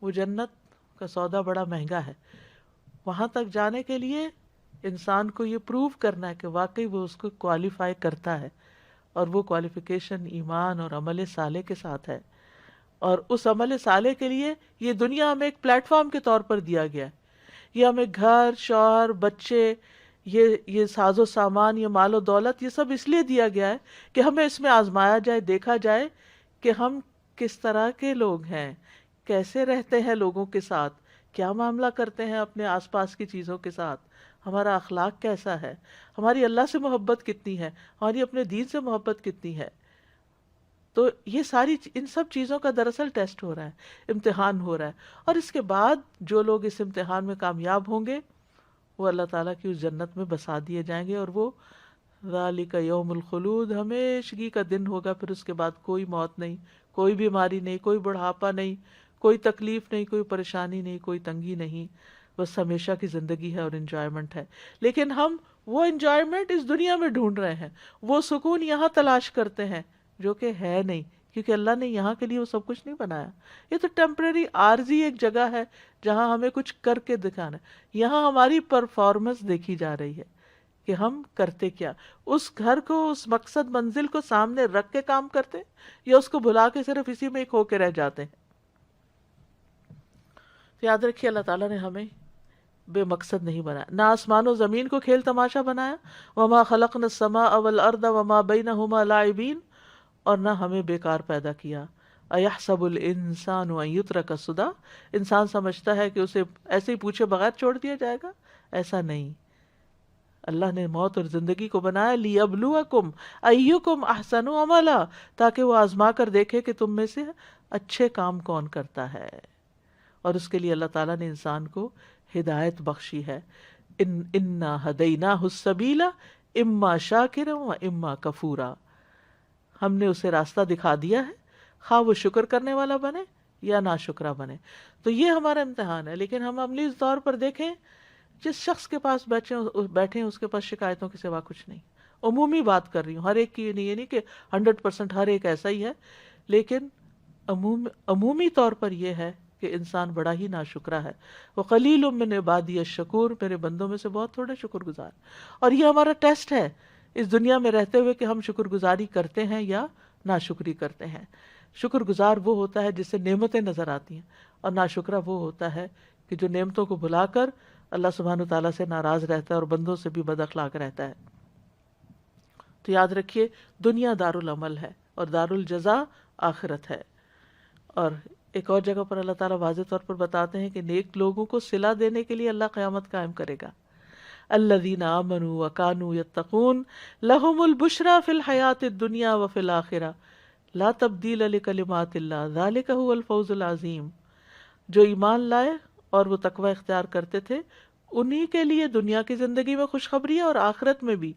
وہ جنت کا سودا بڑا مہنگا ہے. وہاں تک جانے کے لیے انسان کو یہ پروو کرنا ہے کہ واقعی وہ اس کو کوالیفائی کرتا ہے، اور وہ کوالیفیکیشن ایمان اور عمل صالح کے ساتھ ہے. اور اس عمل صالح کے لیے یہ دنیا ہمیں ایک پلیٹ فارم کے طور پر دیا گیا ہے. یہ ہمیں گھر، شوہر، بچے، یہ ساز و سامان، یہ مال و دولت، یہ سب اس لیے دیا گیا ہے کہ ہمیں اس میں آزمایا جائے، دیکھا جائے کہ ہم کس طرح کے لوگ ہیں، کیسے رہتے ہیں لوگوں کے ساتھ، کیا معاملہ کرتے ہیں اپنے آس پاس کی چیزوں کے ساتھ، ہمارا اخلاق کیسا ہے، ہماری اللہ سے محبت کتنی ہے، ہماری اپنے دین سے محبت کتنی ہے. تو یہ ساری ان سب چیزوں کا دراصل ٹیسٹ ہو رہا ہے، امتحان ہو رہا ہے، اور اس کے بعد جو لوگ اس امتحان میں کامیاب ہوں گے وہ اللہ تعالیٰ کی اس جنت میں بسا دیے جائیں گے، اور وہ ذالک یوم الخلود، ہمیشگی کا دن ہوگا، پھر اس کے بعد کوئی موت نہیں، کوئی بیماری نہیں، کوئی بڑھاپا نہیں، کوئی تکلیف نہیں، کوئی پریشانی نہیں، کوئی تنگی نہیں، بس ہمیشہ کی زندگی ہے اور انجوائمنٹ ہے۔ لیکن ہم وہ انجوائمنٹ اس دنیا میں ڈھونڈ رہے ہیں، وہ سکون یہاں تلاش کرتے ہیں جو کہ ہے نہیں، کیونکہ اللہ نے یہاں کے لیے وہ سب کچھ نہیں بنایا۔ یہ تو ٹیمپرری عارضی ایک جگہ ہے جہاں ہمیں کچھ کر کے دکھانا ہے، یہاں ہماری پرفارمنس دیکھی جا رہی ہے کہ ہم کرتے کیا، اس گھر کو، اس مقصد منزل کو سامنے رکھ کے کام کرتے ہیں، یا اس کو بھلا کے صرف اسی میں ایک ہو کے رہ جاتے ہیں۔ تو یاد رکھیے اللہ تعالیٰ نے ہمیں بے مقصد نہیں بنایا، نہ آسمان و زمین کو کھیل تماشا بنایا، وما خلقنا السماء والارض وما بینہما لاعبین، اور نہ ہمیں بیکار پیدا کیا۔ ایحسب الانسان ان یترک سدی، انسان سمجھتا ہے کہ اسے ایسے ہی پوچھے بغیر چھوڑ دیا جائے گا، ایسا نہیں۔ اللہ نے موت اور زندگی کو بنایا لیبلوکم ایکم احسن عملا، تاکہ وہ آزما کر دیکھے کہ تم میں سے اچھے کام کون کرتا ہے، اور اس کے لیے اللہ تعالیٰ نے انسان کو ہدایت بخشی ہے۔ انا ہدیناہ السبیل اما شاکرا و اما کفورا، ہم نے اسے راستہ دکھا دیا ہے، خواہ وہ شکر کرنے والا بنے یا ناشکرا بنے۔ تو یہ ہمارا امتحان ہے، لیکن ہم عملی طور پر دیکھیں، جس شخص کے پاس بیٹھے اس کے پاس شکایتوں کے سوا کچھ نہیں۔ عمومی بات کر رہی ہوں، ہر ایک کی نہیں، یہ نہیں کہ 100% ہر ایک ایسا ہی ہے، لیکن عمومی طور پر یہ ہے کہ انسان بڑا ہی ناشکرا ہے۔ وقلیل من عبادی الشکور، میرے بندوں میں سے بہت تھوڑے شکر گزار۔ اور یہ ہمارا ٹیسٹ ہے اس دنیا میں رہتے ہوئے کہ ہم شکر گزاری کرتے ہیں یا ناشکری کرتے ہیں۔ شکر گزار وہ ہوتا ہے جس سے نعمتیں نظر آتی ہیں، اور ناشکرا وہ ہوتا ہے کہ جو نعمتوں کو بھلا کر اللہ سبحانہ وتعالیٰ سے ناراض رہتا ہے اور بندوں سے بھی بد اخلاق رہتا ہے۔ تو یاد رکھیے، دنیا دار العمل ہے اور دار الجزا آخرت ہے۔ اور ایک اور جگہ پر اللہ تعالیٰ واضح طور پر بتاتے ہیں کہ نیک لوگوں کو صلہ دینے کے لیے اللہ قیامت قائم کرے گا۔ الذین آمنوا وکانوا یتقون لہم البشری فی الحیاۃ الدنیا وفی الآخرہ لا تبدیل لکلمات اللہ ذلک هو الفوز العظیم، جو ایمان لائے اور وہ تقوی اختیار کرتے تھے، انہی کے لیے دنیا کی زندگی میں خوشخبری ہے اور آخرت میں بھی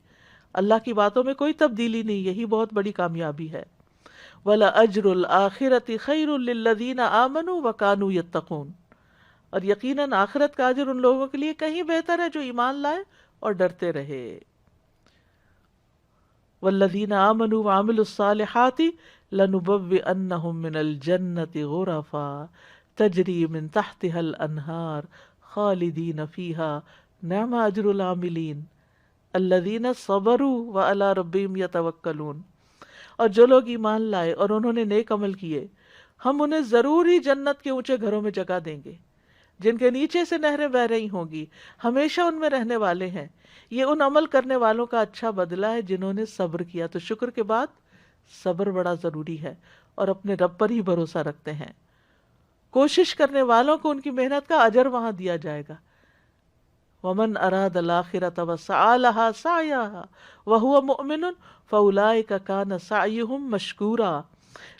اللہ کی باتوں میں کوئی تبدیلی نہیں، یہی بہت بڑی کامیابی ہے۔ وَلَأَجْرُ الْآخِرَةِ خَيْرٌ لِّلَّذِينَ آمَنُوا وَكَانُوا يَتَّقُونَ، اور یقیناً آخرت کا اجر ان لوگوں کے لیے کہیں بہتر ہے جو ایمان لائے اور ڈرتے رہے۔ وَالَّذِينَ آمَنُوا وَعَمِلُوا الصَّالِحَاتِ لَنُبَوِّئَنَّهُم مِّنَ الْجَنَّةِ غُرَفًا تَجْرِي مِن تَحْتِهَا الْأَنْهَارُ خَالِدِينَ فِيهَا نِعْمَ أَجْرُ الْعَامِلِينَ الَّذِينَ صَبَرُوا وَعَلَىٰ رَبِّهِمْ يَتَوَكَّلُونَ، اور جو لوگ ایمان لائے اور انہوں نے نیک عمل کیے، ہم انہیں ضرور ہی جنت کے اونچے گھروں میں جگہ دیں گے، جن کے نیچے سے نہریں بہہ رہی ہوں گی، ہمیشہ ان میں رہنے والے ہیں۔ یہ ان عمل کرنے والوں کا اچھا بدلہ ہے جنہوں نے صبر کیا۔ تو شکر کے بعد صبر بڑا ضروری ہے، اور اپنے رب پر ہی بھروسہ رکھتے ہیں۔ کوشش کرنے والوں کو ان کی محنت کا اجر وہاں دیا جائے گا۔ وَمَنْ أَرَادَ الْآخِرَةَ وَسَعَىٰ لَهَا سَعْيَهَا وَهُوَ مُؤْمِنٌ فَأُولَٰئِكَ كَانَ سَعْيُهُمْ مَشْكُورًا،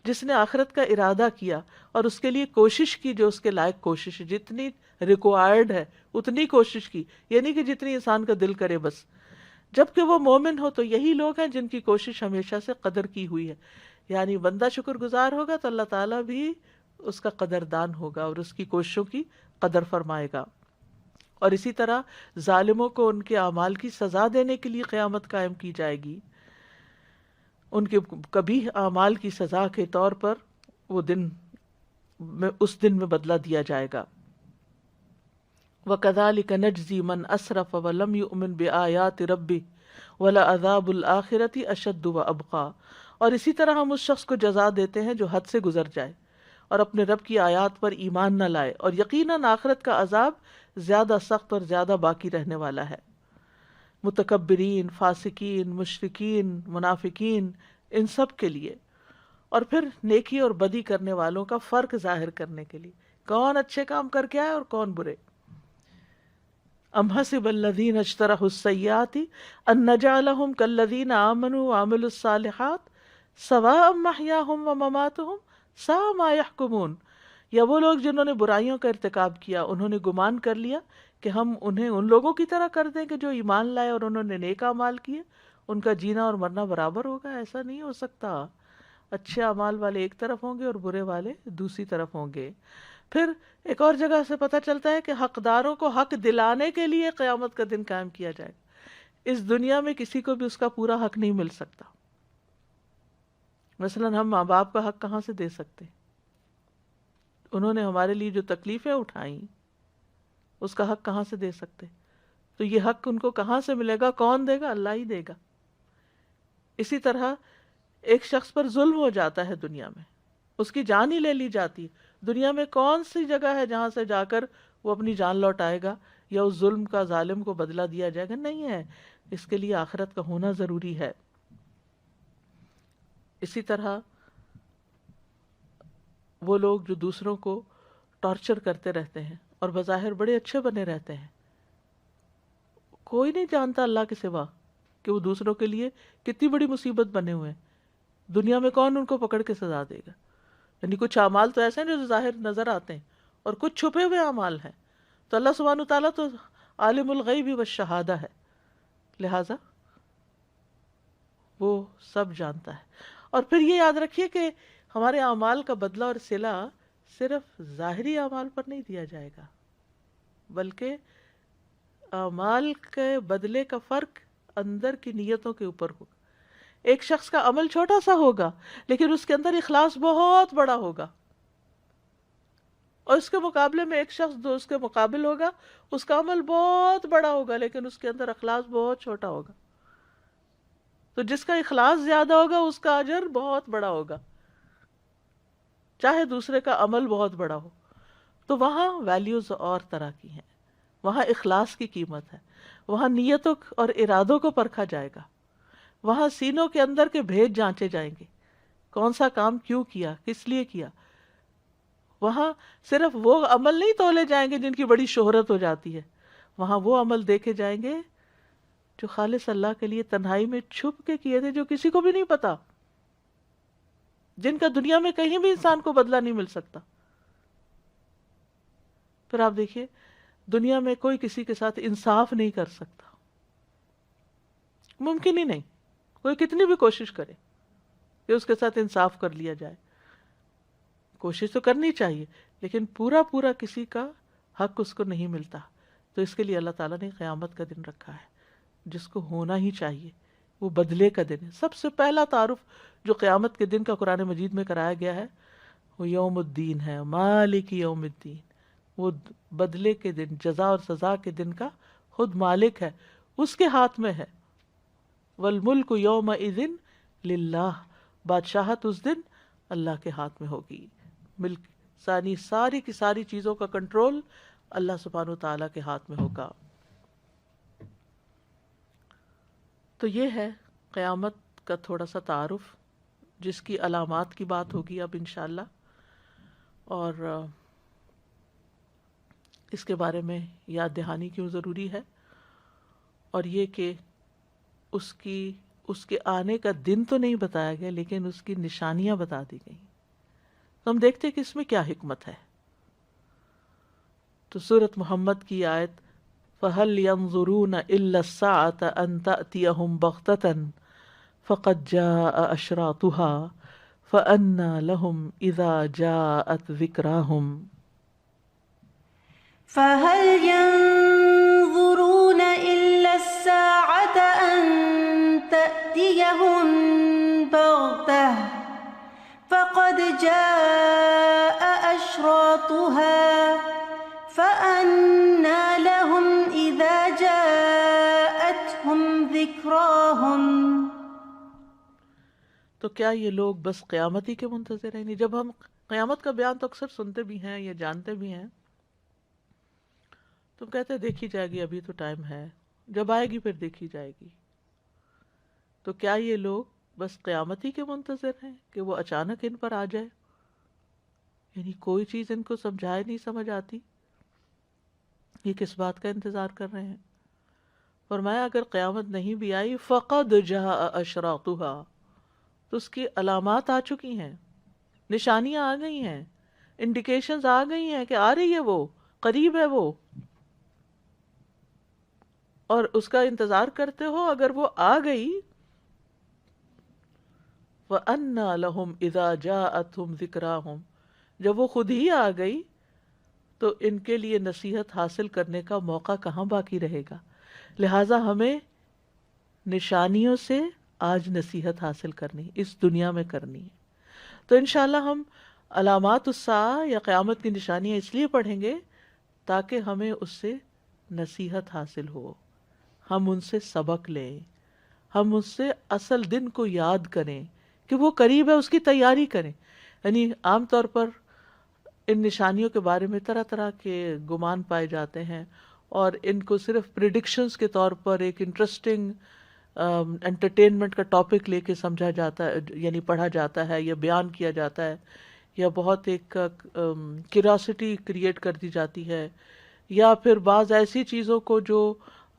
جس نے آخرت کا ارادہ کیا اور اس کے لیے کوشش کی جو اس کے لائق کوشش ہے، جتنی ریکوائرڈ ہے اتنی کوشش کی، یعنی کہ جتنی انسان کا دل کرے بس، جبکہ وہ مومن ہو، تو یہی لوگ ہیں جن کی کوشش ہمیشہ سے قدر کی ہوئی ہے۔ یعنی بندہ شکر گزار ہوگا تو اللہ تعالیٰ بھی اس کا قدردان ہوگا اور اس کی کوششوں کی قدر فرمائے گا۔ اور اسی طرح ظالموں کو ان کے اعمال کی سزا دینے کے لیے قیامت قائم کی جائے گی، ان کے قبیح اعمال کی سزا کے طور پر وہ دن میں، اس دن میں بدلہ دیا جائے گا۔ وَكَذَلِكَ نَجْزِي مَنْ أَسْرَفَ وَلَمْ يُؤْمِنْ بِآيَاتِ رَبِّهِ وَلَعَذَابُ الْآخِرَةِ أَشَدُّ وَأَبْقَىٰ، اور اسی طرح ہم اس شخص کو جزا دیتے ہیں جو حد سے گزر جائے اور اپنے رب کی آیات پر ایمان نہ لائے، اور یقیناً آخرت کا عذاب زیادہ سخت اور زیادہ باقی رہنے والا ہے۔ متکبرین، فاسقین، مشرکین، منافقین، ان سب کے لیے، اور پھر نیکی اور بدی کرنے والوں کا فرق ظاہر کرنے کے لیے، کون اچھے کام کر کے آئے اور کون برے۔ ام حسب الذین اجترحوا السیئات ان نجعلہم کالذین آمنوا وعملوا الصالحات سواء محیاہم و مماتہم ساء ما یحکمون، یا وہ لوگ جنہوں نے برائیوں کا ارتکاب کیا، انہوں نے گمان کر لیا کہ ہم انہیں ان لوگوں کی طرح کر دیں کہ جو ایمان لائے اور انہوں نے نیک اعمال کیے، ان کا جینا اور مرنا برابر ہوگا. ایسا نہیں ہو سکتا. اچھے اعمال والے ایک طرف ہوں گے اور برے والے دوسری طرف ہوں گے. پھر ایک اور جگہ سے پتہ چلتا ہے کہ حقداروں کو حق دلانے کے لیے قیامت کا دن قائم کیا جائے گا. اس دنیا میں کسی کو بھی اس کا پورا حق نہیں مل سکتا. مثلا ہم ماں باپ کا حق کہاں سے دے سکتے؟ انہوں نے ہمارے لیے جو تکلیفیں اٹھائیں اس کا حق کہاں سے دے سکتے؟ تو یہ حق ان کو کہاں سے ملے گا؟ کون دے گا؟ اللہ ہی دے گا. اسی طرح ایک شخص پر ظلم ہو جاتا ہے دنیا میں، اس کی جان ہی لے لی جاتی. دنیا میں کون سی جگہ ہے جہاں سے جا کر وہ اپنی جان لوٹائے گا یا اس ظلم کا ظالم کو بدلہ دیا جائے گا؟ نہیں ہے. اس کے لیے آخرت کا ہونا ضروری ہے. اسی طرح وہ لوگ جو دوسروں کو ٹارچر کرتے رہتے ہیں اور بظاہر بڑے اچھے بنے رہتے ہیں، کوئی نہیں جانتا اللہ کے سوا کہ وہ دوسروں کے لیے کتنی بڑی مصیبت بنے ہوئے ہیں. دنیا میں کون ان کو پکڑ کے سزا دے گا؟ یعنی کچھ اعمال تو ایسے ہیں جو ظاہر نظر آتے ہیں اور کچھ چھپے ہوئے اعمال ہیں. تو اللہ سبحانہ وتعالیٰ تو عالم الغیب والشہادہ ہے، لہذا وہ سب جانتا ہے. اور پھر یہ یاد رکھیے کہ ہمارے اعمال کا بدلہ اور صلہ صرف ظاہری اعمال پر نہیں دیا جائے گا، بلکہ اعمال کے بدلے کا فرق اندر کی نیتوں کے اوپر ہوگا. ایک شخص کا عمل چھوٹا سا ہوگا لیکن اس کے اندر اخلاص بہت بڑا ہوگا، اور اس کے مقابلے میں ایک شخص جو اس کے مقابل ہوگا اس کا عمل بہت بڑا ہوگا لیکن اس کے اندر اخلاص بہت چھوٹا ہوگا. تو جس کا اخلاص زیادہ ہوگا اس کا اجر بہت بڑا ہوگا، چاہے دوسرے کا عمل بہت بڑا ہو. تو وہاں ویلیوز اور طرح کی ہیں، وہاں اخلاص کی قیمت ہے، وہاں نیتوں اور ارادوں کو پرکھا جائے گا، وہاں سینوں کے اندر کے بھید جانچے جائیں گے، کون سا کام کیوں کیا، کس لیے کیا. وہاں صرف وہ عمل نہیں تولے جائیں گے جن کی بڑی شہرت ہو جاتی ہے، وہاں وہ عمل دیکھے جائیں گے جو خالص اللہ کے لیے تنہائی میں چھپ کے کیے تھے، جو کسی کو بھی نہیں پتا، جن کا دنیا میں کہیں بھی انسان کو بدلہ نہیں مل سکتا. پھر آپ دیکھیے دنیا میں کوئی کسی کے ساتھ انصاف نہیں کر سکتا، ممکن ہی نہیں. کوئی کتنی بھی کوشش کرے کہ اس کے ساتھ انصاف کر لیا جائے، کوشش تو کرنی چاہیے لیکن پورا پورا کسی کا حق اس کو نہیں ملتا. تو اس کے لیے اللہ تعالیٰ نے قیامت کا دن رکھا ہے جس کو ہونا ہی چاہیے. وہ بدلے کا دن ہے. سب سے پہلا تعارف جو قیامت کے دن کا قرآن مجید میں کرایا گیا ہے وہ یوم الدین ہے، مالک یوم الدین. وہ بدلے کے دن، جزا اور سزا کے دن کا خود مالک ہے، اس کے ہاتھ میں ہے. والملک یومئذ للہ، بادشاہت اس دن اللہ کے ہاتھ میں ہوگی. ملک ساری کی ساری چیزوں کا کنٹرول اللہ سبحانہ و تعالیٰ کے ہاتھ میں ہوگا. تو یہ ہے قیامت کا تھوڑا سا تعارف، جس کی علامات کی بات ہوگی اب انشاءاللہ، اور اس کے بارے میں یاد دہانی کیوں ضروری ہے، اور یہ کہ اس کے آنے کا دن تو نہیں بتایا گیا لیکن اس کی نشانیاں بتا دی گئی. تو ہم دیکھتے ہیں کہ اس میں کیا حکمت ہے. تو سورۃ محمد کی آیت فَهَلْ يَنظُرُونَ إِلَّا السَّاعَةَ أَن تَأْتِيَهُمْ بَغْتَةً فَقَدْ جَاءَ أَشْرَاطُهَا فَأَنَّى لَهُمْ إِذَا جَاءَتْ ذِكْرَاهُمْ. فهل ينظرون إلا الساعة أن تأتيهم بغتة فقد جاء أشراطها فأنى لهم إذا جاءتهم ذكراهم. تو کیا یہ لوگ بس قیامت ہی کے منتظر ہیں؟ جب ہم قیامت کا بیان تو اکثر سنتے بھی ہیں یا جانتے بھی ہیں تو کہتے ہیں دیکھی جائے گی، ابھی تو ٹائم ہے، جب آئے گی پھر دیکھی جائے گی. تو کیا یہ لوگ بس قیامت ہی کے منتظر ہیں کہ وہ اچانک ان پر آ جائے؟ یعنی کوئی چیز ان کو سمجھائے نہیں سمجھ آتی، یہ کس بات کا انتظار کر رہے ہیں؟ فرمایا اگر قیامت نہیں بھی آئی فقد جاء اشراطها، تو اس کی علامات آ چکی ہیں، نشانیاں آ گئی ہیں، انڈیکیشنز آ گئی ہیں کہ آ رہی ہے، وہ قریب ہے وہ، اور اس کا انتظار کرتے ہو. اگر وہ آ گئی، وَأَنَّا لَهُمْ إِذَا جَاءَتْهُمْ ذِكْرَاهُمْ، جب وہ خود ہی آ گئی تو ان کے لیے نصیحت حاصل کرنے کا موقع کہاں باقی رہے گا. لہٰذا ہمیں نشانیوں سے آج نصیحت حاصل کرنی، اس دنیا میں کرنی ہے. تو انشاءاللہ ہم علامات الساعہ یا قیامت کی نشانیاں اس لیے پڑھیں گے تاکہ ہمیں اس سے نصیحت حاصل ہو، ہم ان سے سبق لیں، ہم اس سے اصل دن کو یاد کریں کہ وہ قریب ہے، اس کی تیاری کریں. یعنی عام طور پر ان نشانیوں کے بارے میں طرح طرح کے گمان پائے جاتے ہیں، اور ان کو صرف پریڈکشنز کے طور پر ایک انٹرسٹنگ انٹرٹینمنٹ کا ٹاپک لے کے سمجھا جاتا ہے، یعنی پڑھا جاتا ہے یا بیان کیا جاتا ہے، یا بہت ایک کیوریاسٹی کریٹ کر دی جاتی ہے، یا پھر بعض ایسی چیزوں کو جو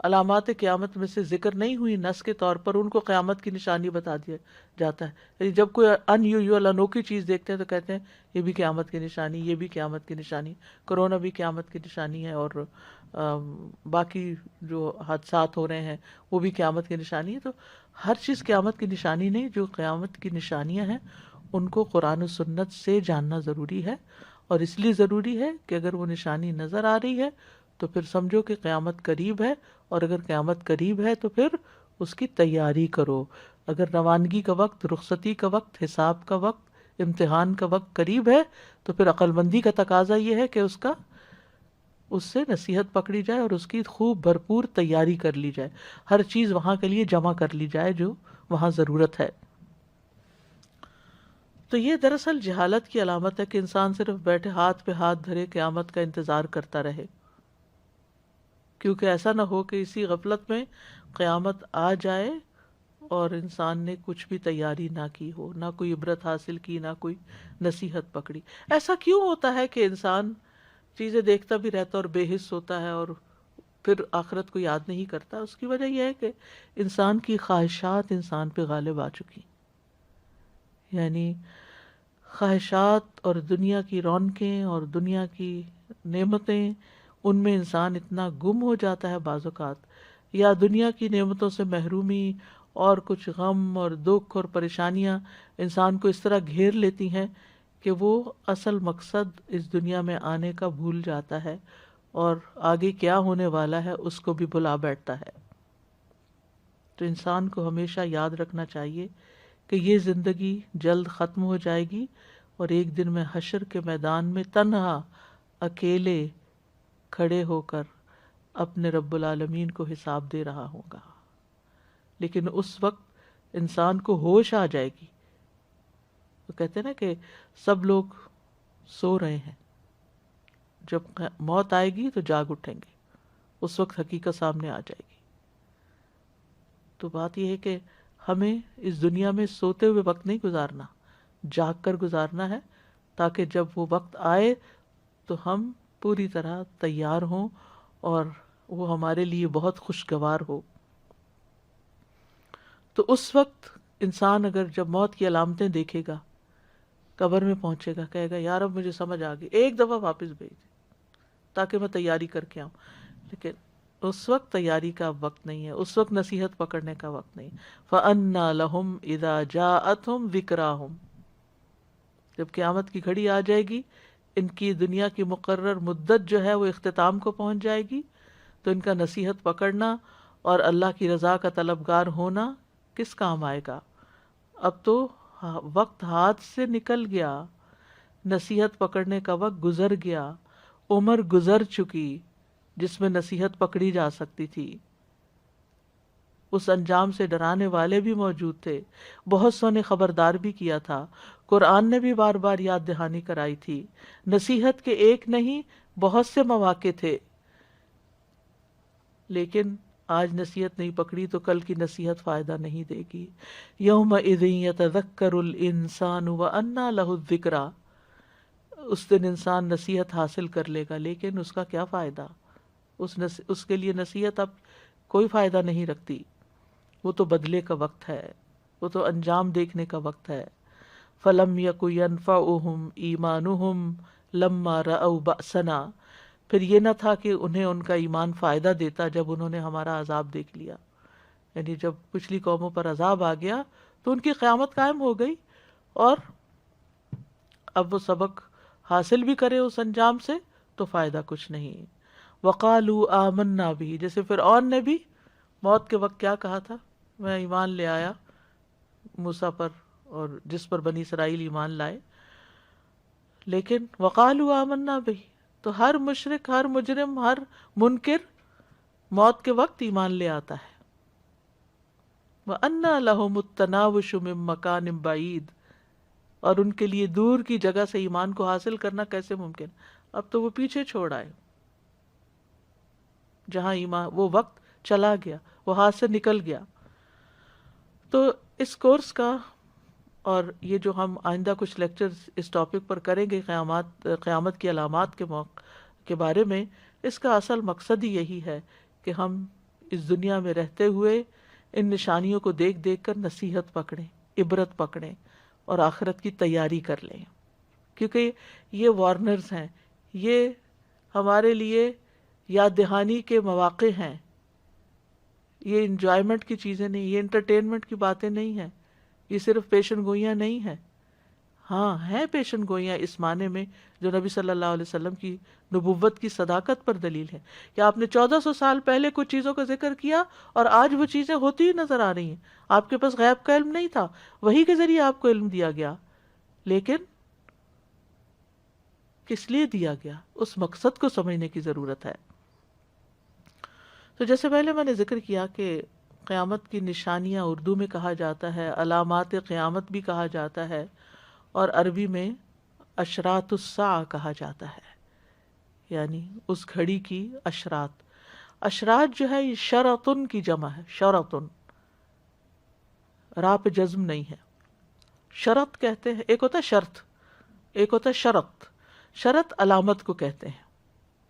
علامات قیامت میں سے ذکر نہیں ہوئی نص کے طور پر، ان کو قیامت کی نشانی بتا دیا جاتا ہے. یعنی جب کوئی ان یوزول انوکھی چیز دیکھتے ہیں تو کہتے ہیں یہ بھی قیامت کی نشانی، یہ بھی قیامت کی نشانی، کرونا بھی قیامت کی نشانی ہے، اور باقی جو حادثات ہو رہے ہیں وہ بھی قیامت کی نشانی ہے. تو ہر چیز قیامت کی نشانی نہیں، جو قیامت کی نشانیاں ہیں ان کو قرآن و سنت سے جاننا ضروری ہے. اور اس لیے ضروری ہے کہ اگر وہ نشانی نظر آ رہی ہے تو پھر سمجھو کہ قیامت قریب ہے، اور اگر قیامت قریب ہے تو پھر اس کی تیاری کرو. اگر روانگی کا وقت، رخصتی کا وقت، حساب کا وقت، امتحان کا وقت قریب ہے تو پھر عقل مندی کا تقاضا یہ ہے کہ اس سے نصیحت پکڑی جائے اور اس کی خوب بھرپور تیاری کر لی جائے، ہر چیز وہاں کے لیے جمع کر لی جائے جو وہاں ضرورت ہے. تو یہ دراصل جہالت کی علامت ہے کہ انسان صرف بیٹھے ہاتھ پہ ہاتھ دھرے قیامت کا انتظار کرتا رہے، کیونکہ ایسا نہ ہو کہ اسی غفلت میں قیامت آ جائے اور انسان نے کچھ بھی تیاری نہ کی ہو، نہ کوئی عبرت حاصل کی، نہ کوئی نصیحت پکڑی. ایسا کیوں ہوتا ہے کہ انسان چیزیں دیکھتا بھی رہتا اور بے حس ہوتا ہے اور پھر آخرت کو یاد نہیں کرتا؟ اس کی وجہ یہ ہے کہ انسان کی خواہشات انسان پہ غالب آ چکی، یعنی خواہشات اور دنیا کی رونقیں اور دنیا کی نعمتیں، ان میں انسان اتنا گم ہو جاتا ہے بعض اوقات، یا دنیا کی نعمتوں سے محرومی اور کچھ غم اور دکھ اور پریشانیاں انسان کو اس طرح گھیر لیتی ہیں کہ وہ اصل مقصد اس دنیا میں آنے کا بھول جاتا ہے، اور آگے کیا ہونے والا ہے اس کو بھی بھلا بیٹھتا ہے. تو انسان کو ہمیشہ یاد رکھنا چاہیے کہ یہ زندگی جلد ختم ہو جائے گی، اور ایک دن میں حشر کے میدان میں تنہا اکیلے کھڑے ہو کر اپنے رب العالمین کو حساب دے رہا ہوں گا. لیکن اس وقت انسان کو ہوش آ جائے گی. وہ کہتے ہیں نا کہ سب لوگ سو رہے ہیں، جب موت آئے گی تو جاگ اٹھیں گے، اس وقت حقیقت سامنے آ جائے گی. تو بات یہ ہے کہ ہمیں اس دنیا میں سوتے ہوئے وقت نہیں گزارنا، جاگ کر گزارنا ہے، تاکہ جب وہ وقت آئے تو ہم پوری طرح تیار ہوں اور وہ ہمارے لیے بہت خوشگوار ہو. تو اس وقت انسان اگر جب موت کی علامتیں دیکھے گا، قبر میں پہنچے گا، کہے گا یا رب مجھے سمجھ آ گئی، ایک دفعہ واپس بھیج دے تاکہ میں تیاری کر کے آؤں. لیکن اس وقت تیاری کا وقت نہیں ہے، اس وقت نصیحت پکڑنے کا وقت نہیں. فَأَنَّا لَهُمْ إِذَا جَاءَتْهُمْ ذِكْرَاهُمْ، جب قیامت کی گھڑی آ جائے گی، ان کی دنیا کی مقرر مدت جو ہے وہ اختتام کو پہنچ جائے گی، تو ان کا نصیحت پکڑنا اور اللہ کی رضا کا طلبگار ہونا کس کام آئے گا؟ اب تو وقت ہاتھ سے نکل گیا، نصیحت پکڑنے کا وقت گزر گیا، عمر گزر چکی جس میں نصیحت پکڑی جا سکتی تھی. اس انجام سے ڈرانے والے بھی موجود تھے، بہت سو نے خبردار بھی کیا تھا، قرآن نے بھی بار بار یاد دہانی کرائی تھی. نصیحت کے ایک نہیں بہت سے مواقع تھے، لیکن آج نصیحت نہیں پکڑی تو کل کی نصیحت فائدہ نہیں دے گی. یومئذ یتذکر الانسان وانیٰ لہ الذکریٰ، اس دن انسان نصیحت حاصل کر لے گا لیکن اس کا کیا فائدہ؟ اس کے لیے نصیحت اب کوئی فائدہ نہیں رکھتی. وہ تو بدلے کا وقت ہے، وہ تو انجام دیکھنے کا وقت ہے. فَلَمْ يَكُ يَنْفَعُهُمْ إِيمَانُهُمْ لَمَّا رَأَوْا بَأْسَنَا، پھر یہ نہ تھا کہ انہیں ان کا ایمان فائدہ دیتا جب انہوں نے ہمارا عذاب دیکھ لیا. یعنی جب پچھلی قوموں پر عذاب آ گیا تو ان کی قیامت قائم ہو گئی، اور اب وہ سبق حاصل بھی کرے اس انجام سے تو فائدہ کچھ نہیں. وَقَالُوا آمَنَّا بِهِ، جیسے فرعون نے بھی موت کے وقت کیا کہا تھا، میں ایمان لے آیا موسیٰ پر اور جس پر بنی اسرائیل ایمان لائے. لیکن وَقَالُوا آمَنَّا بِهِ، تو ہر مشرک، ہر مجرم، ہر منکر موت کے وقت ایمان لے آتا ہے. وَأَنَّا لَهُمُ التَّنَاوُشُ مِن مَّكَانٍ بَعِيدٍ، اور ان کے لیے دور کی جگہ سے ایمان کو حاصل کرنا کیسے ممکن؟ اب تو وہ پیچھے چھوڑ آئے، جہاں ایمان، وہ وقت چلا گیا، وہ ہاتھ سے نکل گیا. تو اس کورس کا، اور یہ جو ہم آئندہ کچھ لیکچرز اس ٹاپک پر کریں گے، قیامت کی علامات کے بارے میں، اس کا اصل مقصد ہی یہی ہے کہ ہم اس دنیا میں رہتے ہوئے ان نشانیوں کو دیکھ دیکھ کر نصیحت پکڑیں، عبرت پکڑیں اور آخرت کی تیاری کر لیں. کیونکہ یہ وارنرز ہیں، یہ ہمارے لیے یاد دہانی کے مواقع ہیں. یہ انجوائمنٹ کی چیزیں نہیں، یہ انٹرٹینمنٹ کی باتیں نہیں ہیں، یہ صرف پیشن گوئیاں نہیں ہیں. ہاں ہیں پیشن گوئیاں اس معنی میں جو نبی صلی اللہ علیہ وسلم کی نبوت کی صداقت پر دلیل ہے، کہ آپ نے 1400 سال پہلے کچھ چیزوں کا ذکر کیا اور آج وہ چیزیں ہوتی ہی نظر آ رہی ہیں. آپ کے پاس غیب کا علم نہیں تھا، وحی کے ذریعے آپ کو علم دیا گیا، لیکن کس لیے دیا گیا، اس مقصد کو سمجھنے کی ضرورت ہے. تو جیسے پہلے میں نے ذکر کیا کہ قیامت کی نشانیاں اردو میں کہا جاتا ہے، علامات قیامت بھی کہا جاتا ہے، اور عربی میں اشراط الساعہ کہا جاتا ہے، یعنی اس گھڑی کی اشراط. اشراط جو ہے یہ شرطن کی جمع ہے، شرطن، راہ پہ جزم نہیں ہے. شرط کہتے ہیں، ایک ہوتا ہے شرط، ایک ہوتا ہے شرط. شرط علامت کو کہتے ہیں.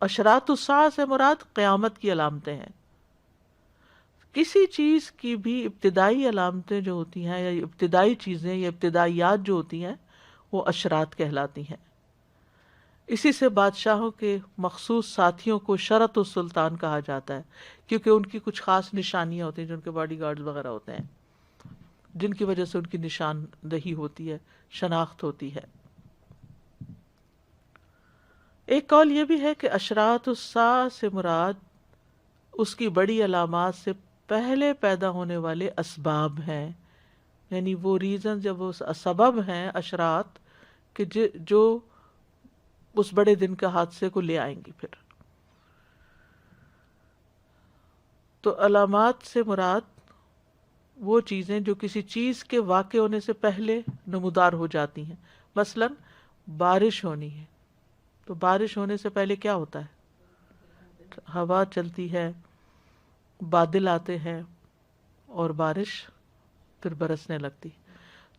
اشراط الساعہ سے مراد قیامت کی علامتیں ہیں. کسی چیز کی بھی ابتدائی علامتیں جو ہوتی ہیں، یا ابتدائی چیزیں یا ابتدائیات جو ہوتی ہیں، وہ اشراط کہلاتی ہیں. اسی سے بادشاہوں کے مخصوص ساتھیوں کو شرط السلطان کہا جاتا ہے، کیونکہ ان کی کچھ خاص نشانیاں ہوتی ہیں، جو ان کے باڈی گارڈز وغیرہ ہوتے ہیں، جن کی وجہ سے ان کی نشاندہی ہوتی ہے، شناخت ہوتی ہے. ایک قول یہ بھی ہے کہ اشراط الساعہ سے مراد اس کی بڑی علامات سے پہلے پیدا ہونے والے اسباب ہیں، یعنی وہ ریزن، جب وہ سبب ہیں اشراط کہ جو اس بڑے دن کا حادثے کو لے آئیں گی. پھر تو علامات سے مراد وہ چیزیں جو کسی چیز کے واقع ہونے سے پہلے نمودار ہو جاتی ہیں. مثلا بارش ہونی ہے، تو بارش ہونے سے پہلے کیا ہوتا ہے؟ ہوا چلتی ہے، بادل آتے ہیں اور بارش پھر برسنے لگتی.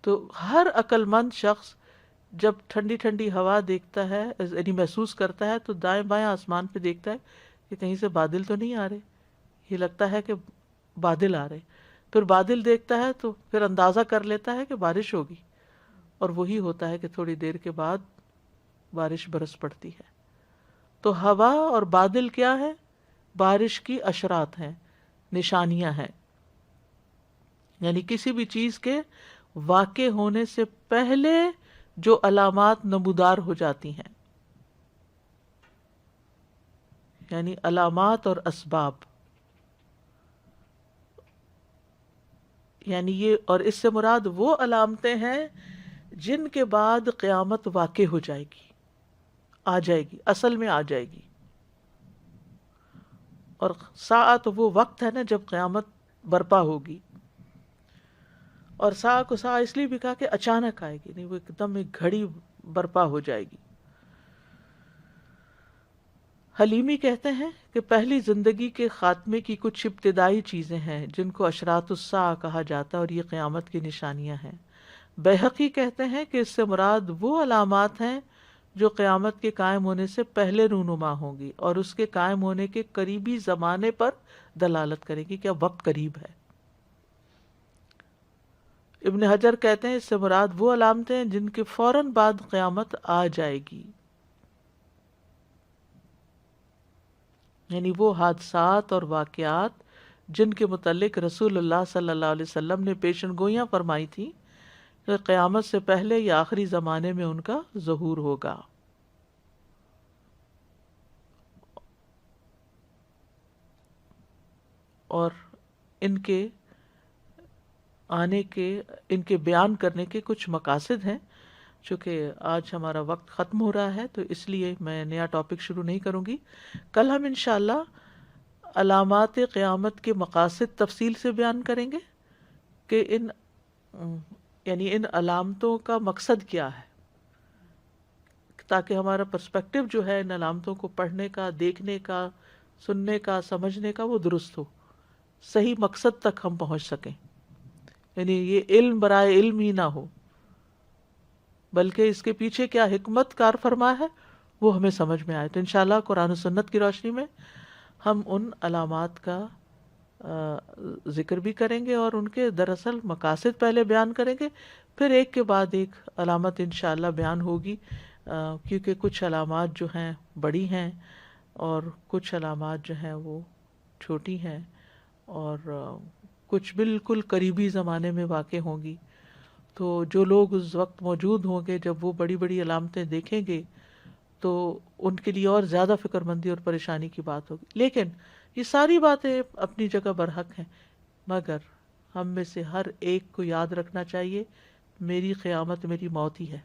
تو ہر عقل مند شخص جب ٹھنڈی ٹھنڈی ہوا دیکھتا ہے، یعنی محسوس کرتا ہے، تو دائیں بائیں آسمان پہ دیکھتا ہے کہ کہیں سے بادل تو نہیں آ رہے، یہ لگتا ہے کہ بادل آ رہے. پھر بادل دیکھتا ہے تو پھر اندازہ کر لیتا ہے کہ بارش ہوگی، اور وہی ہوتا ہے کہ تھوڑی دیر کے بعد بارش برس پڑتی ہے. تو ہوا اور بادل کیا ہے؟ بارش کی اشراط ہیں، نشانیاں ہیں. یعنی کسی بھی چیز کے واقع ہونے سے پہلے جو علامات نمودار ہو جاتی ہیں، یعنی علامات اور اسباب. یعنی یہ، اور اس سے مراد وہ علامتیں ہیں جن کے بعد قیامت واقع ہو جائے گی، آ جائے گی، اصل میں آ جائے گی. اور ساعت وہ وقت ہے نا جب قیامت برپا ہوگی. اور ساعہ کو ساعہ اس لیے بھی کہا کہ اچانک آئے گی، نہیں، وہ ایک دم ایک گھڑی برپا ہو جائے گی. حلیمی کہتے ہیں کہ پہلی زندگی کے خاتمے کی کچھ ابتدائی چیزیں ہیں جن کو اشراط الساعہ کہا جاتا ہے، اور یہ قیامت کی نشانیاں ہیں. بیہقی کہتے ہیں کہ اس سے مراد وہ علامات ہیں جو قیامت کے قائم ہونے سے پہلے رونما ہوں گی اور اس کے قائم ہونے کے قریبی زمانے پر دلالت کریں گی کہ اب وقت قریب ہے. ابن حجر کہتے ہیں اس سے مراد وہ علامتیں ہیں جن کے فوراً بعد قیامت آ جائے گی، یعنی وہ حادثات اور واقعات جن کے متعلق رسول اللہ صلی اللہ علیہ وسلم نے پیشن گوئیاں فرمائی تھیں کہ قیامت سے پہلے یا آخری زمانے میں ان کا ظہور ہوگا۔ اور ان کے آنے کے، ان کے بیان کرنے کے کچھ مقاصد ہیں۔ چونکہ آج ہمارا وقت ختم ہو رہا ہے تو اس لیے میں نیا ٹاپک شروع نہیں کروں گی۔ کل ہم انشاءاللہ علامات قیامت کے مقاصد تفصیل سے بیان کریں گے کہ یعنی ان علامتوں کا مقصد کیا ہے، تاکہ ہمارا پرسپیکٹو جو ہے ان علامتوں کو پڑھنے کا، دیکھنے کا، سننے کا، سمجھنے کا وہ درست ہو، صحیح مقصد تک ہم پہنچ سکیں، یعنی یہ علم برائے علم ہی نہ ہو بلکہ اس کے پیچھے کیا حکمت کار فرما ہے وہ ہمیں سمجھ میں آئے۔ تو انشاءاللہ قرآن و سنت کی روشنی میں ہم ان علامات کا ذکر بھی کریں گے اور ان کے دراصل مقاصد پہلے بیان کریں گے، پھر ایک کے بعد ایک علامت انشاءاللہ بیان ہوگی، کیونکہ کچھ علامات جو ہیں بڑی ہیں اور کچھ علامات جو ہیں وہ چھوٹی ہیں اور کچھ بالکل قریبی زمانے میں واقع ہوں گی۔ تو جو لوگ اس وقت موجود ہوں گے جب وہ بڑی بڑی علامتیں دیکھیں گے تو ان کے لیے اور زیادہ فکر مندی اور پریشانی کی بات ہوگی۔ لیکن یہ ساری باتیں اپنی جگہ برحق ہیں، مگر ہم میں سے ہر ایک کو یاد رکھنا چاہیے میری قیامت میری موت ہی ہے،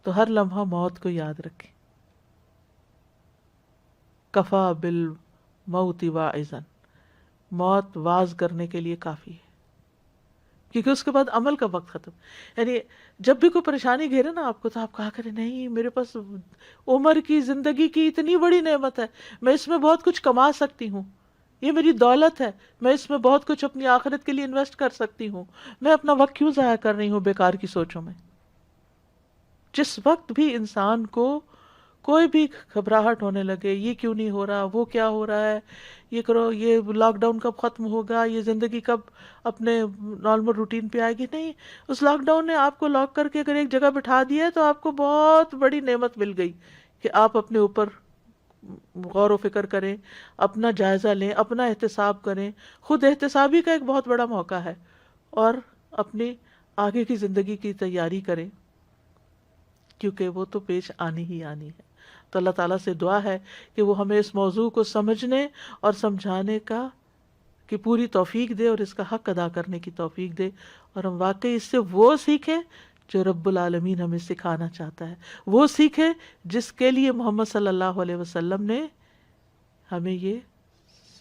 تو ہر لمحہ موت کو یاد رکھیں۔ کفا بالموت واعظا، موت واعظ کرنے کے لیے کافی ہے، کیونکہ اس کے بعد عمل کا وقت ختم۔ یعنی جب بھی کوئی پریشانی گھیرے نا آپ کو تو آپ کہا کریں نہیں میرے پاس عمر کی، زندگی کی اتنی بڑی نعمت ہے، میں اس میں بہت کچھ کما سکتی ہوں، یہ میری دولت ہے، میں اس میں بہت کچھ اپنی آخرت کے لیے انویسٹ کر سکتی ہوں، میں اپنا وقت کیوں ضائع کر رہی ہوں بیکار کی سوچوں میں۔ جس وقت بھی انسان کو کوئی بھی گھبراہٹ ہونے لگے، یہ کیوں نہیں ہو رہا، وہ کیا ہو رہا ہے، یہ کرو، یہ لاک ڈاؤن کب ختم ہوگا، یہ زندگی کب اپنے نارمل روٹین پہ آئے گی، نہیں، اس لاک ڈاؤن نے آپ کو لاک کر کے اگر ایک جگہ بٹھا دیا ہے تو آپ کو بہت بڑی نعمت مل گئی کہ آپ اپنے اوپر غور و فکر کریں، اپنا جائزہ لیں، اپنا احتساب کریں۔ خود احتسابی کا ایک بہت بڑا موقع ہے، اور اپنی آگے کی زندگی کی تیاری کریں کیونکہ وہ تو پیش آنی ہی آنی ہے۔ تو اللہ تعالیٰ سے دعا ہے کہ وہ ہمیں اس موضوع کو سمجھنے اور سمجھانے کی پوری توفیق دے اور اس کا حق ادا کرنے کی توفیق دے، اور ہم واقعی اس سے وہ سیکھیں جو رب العالمین ہمیں سکھانا چاہتا ہے، وہ سیکھیں جس کے لیے محمد صلی اللہ علیہ وسلم نے ہمیں یہ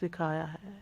سکھایا ہے۔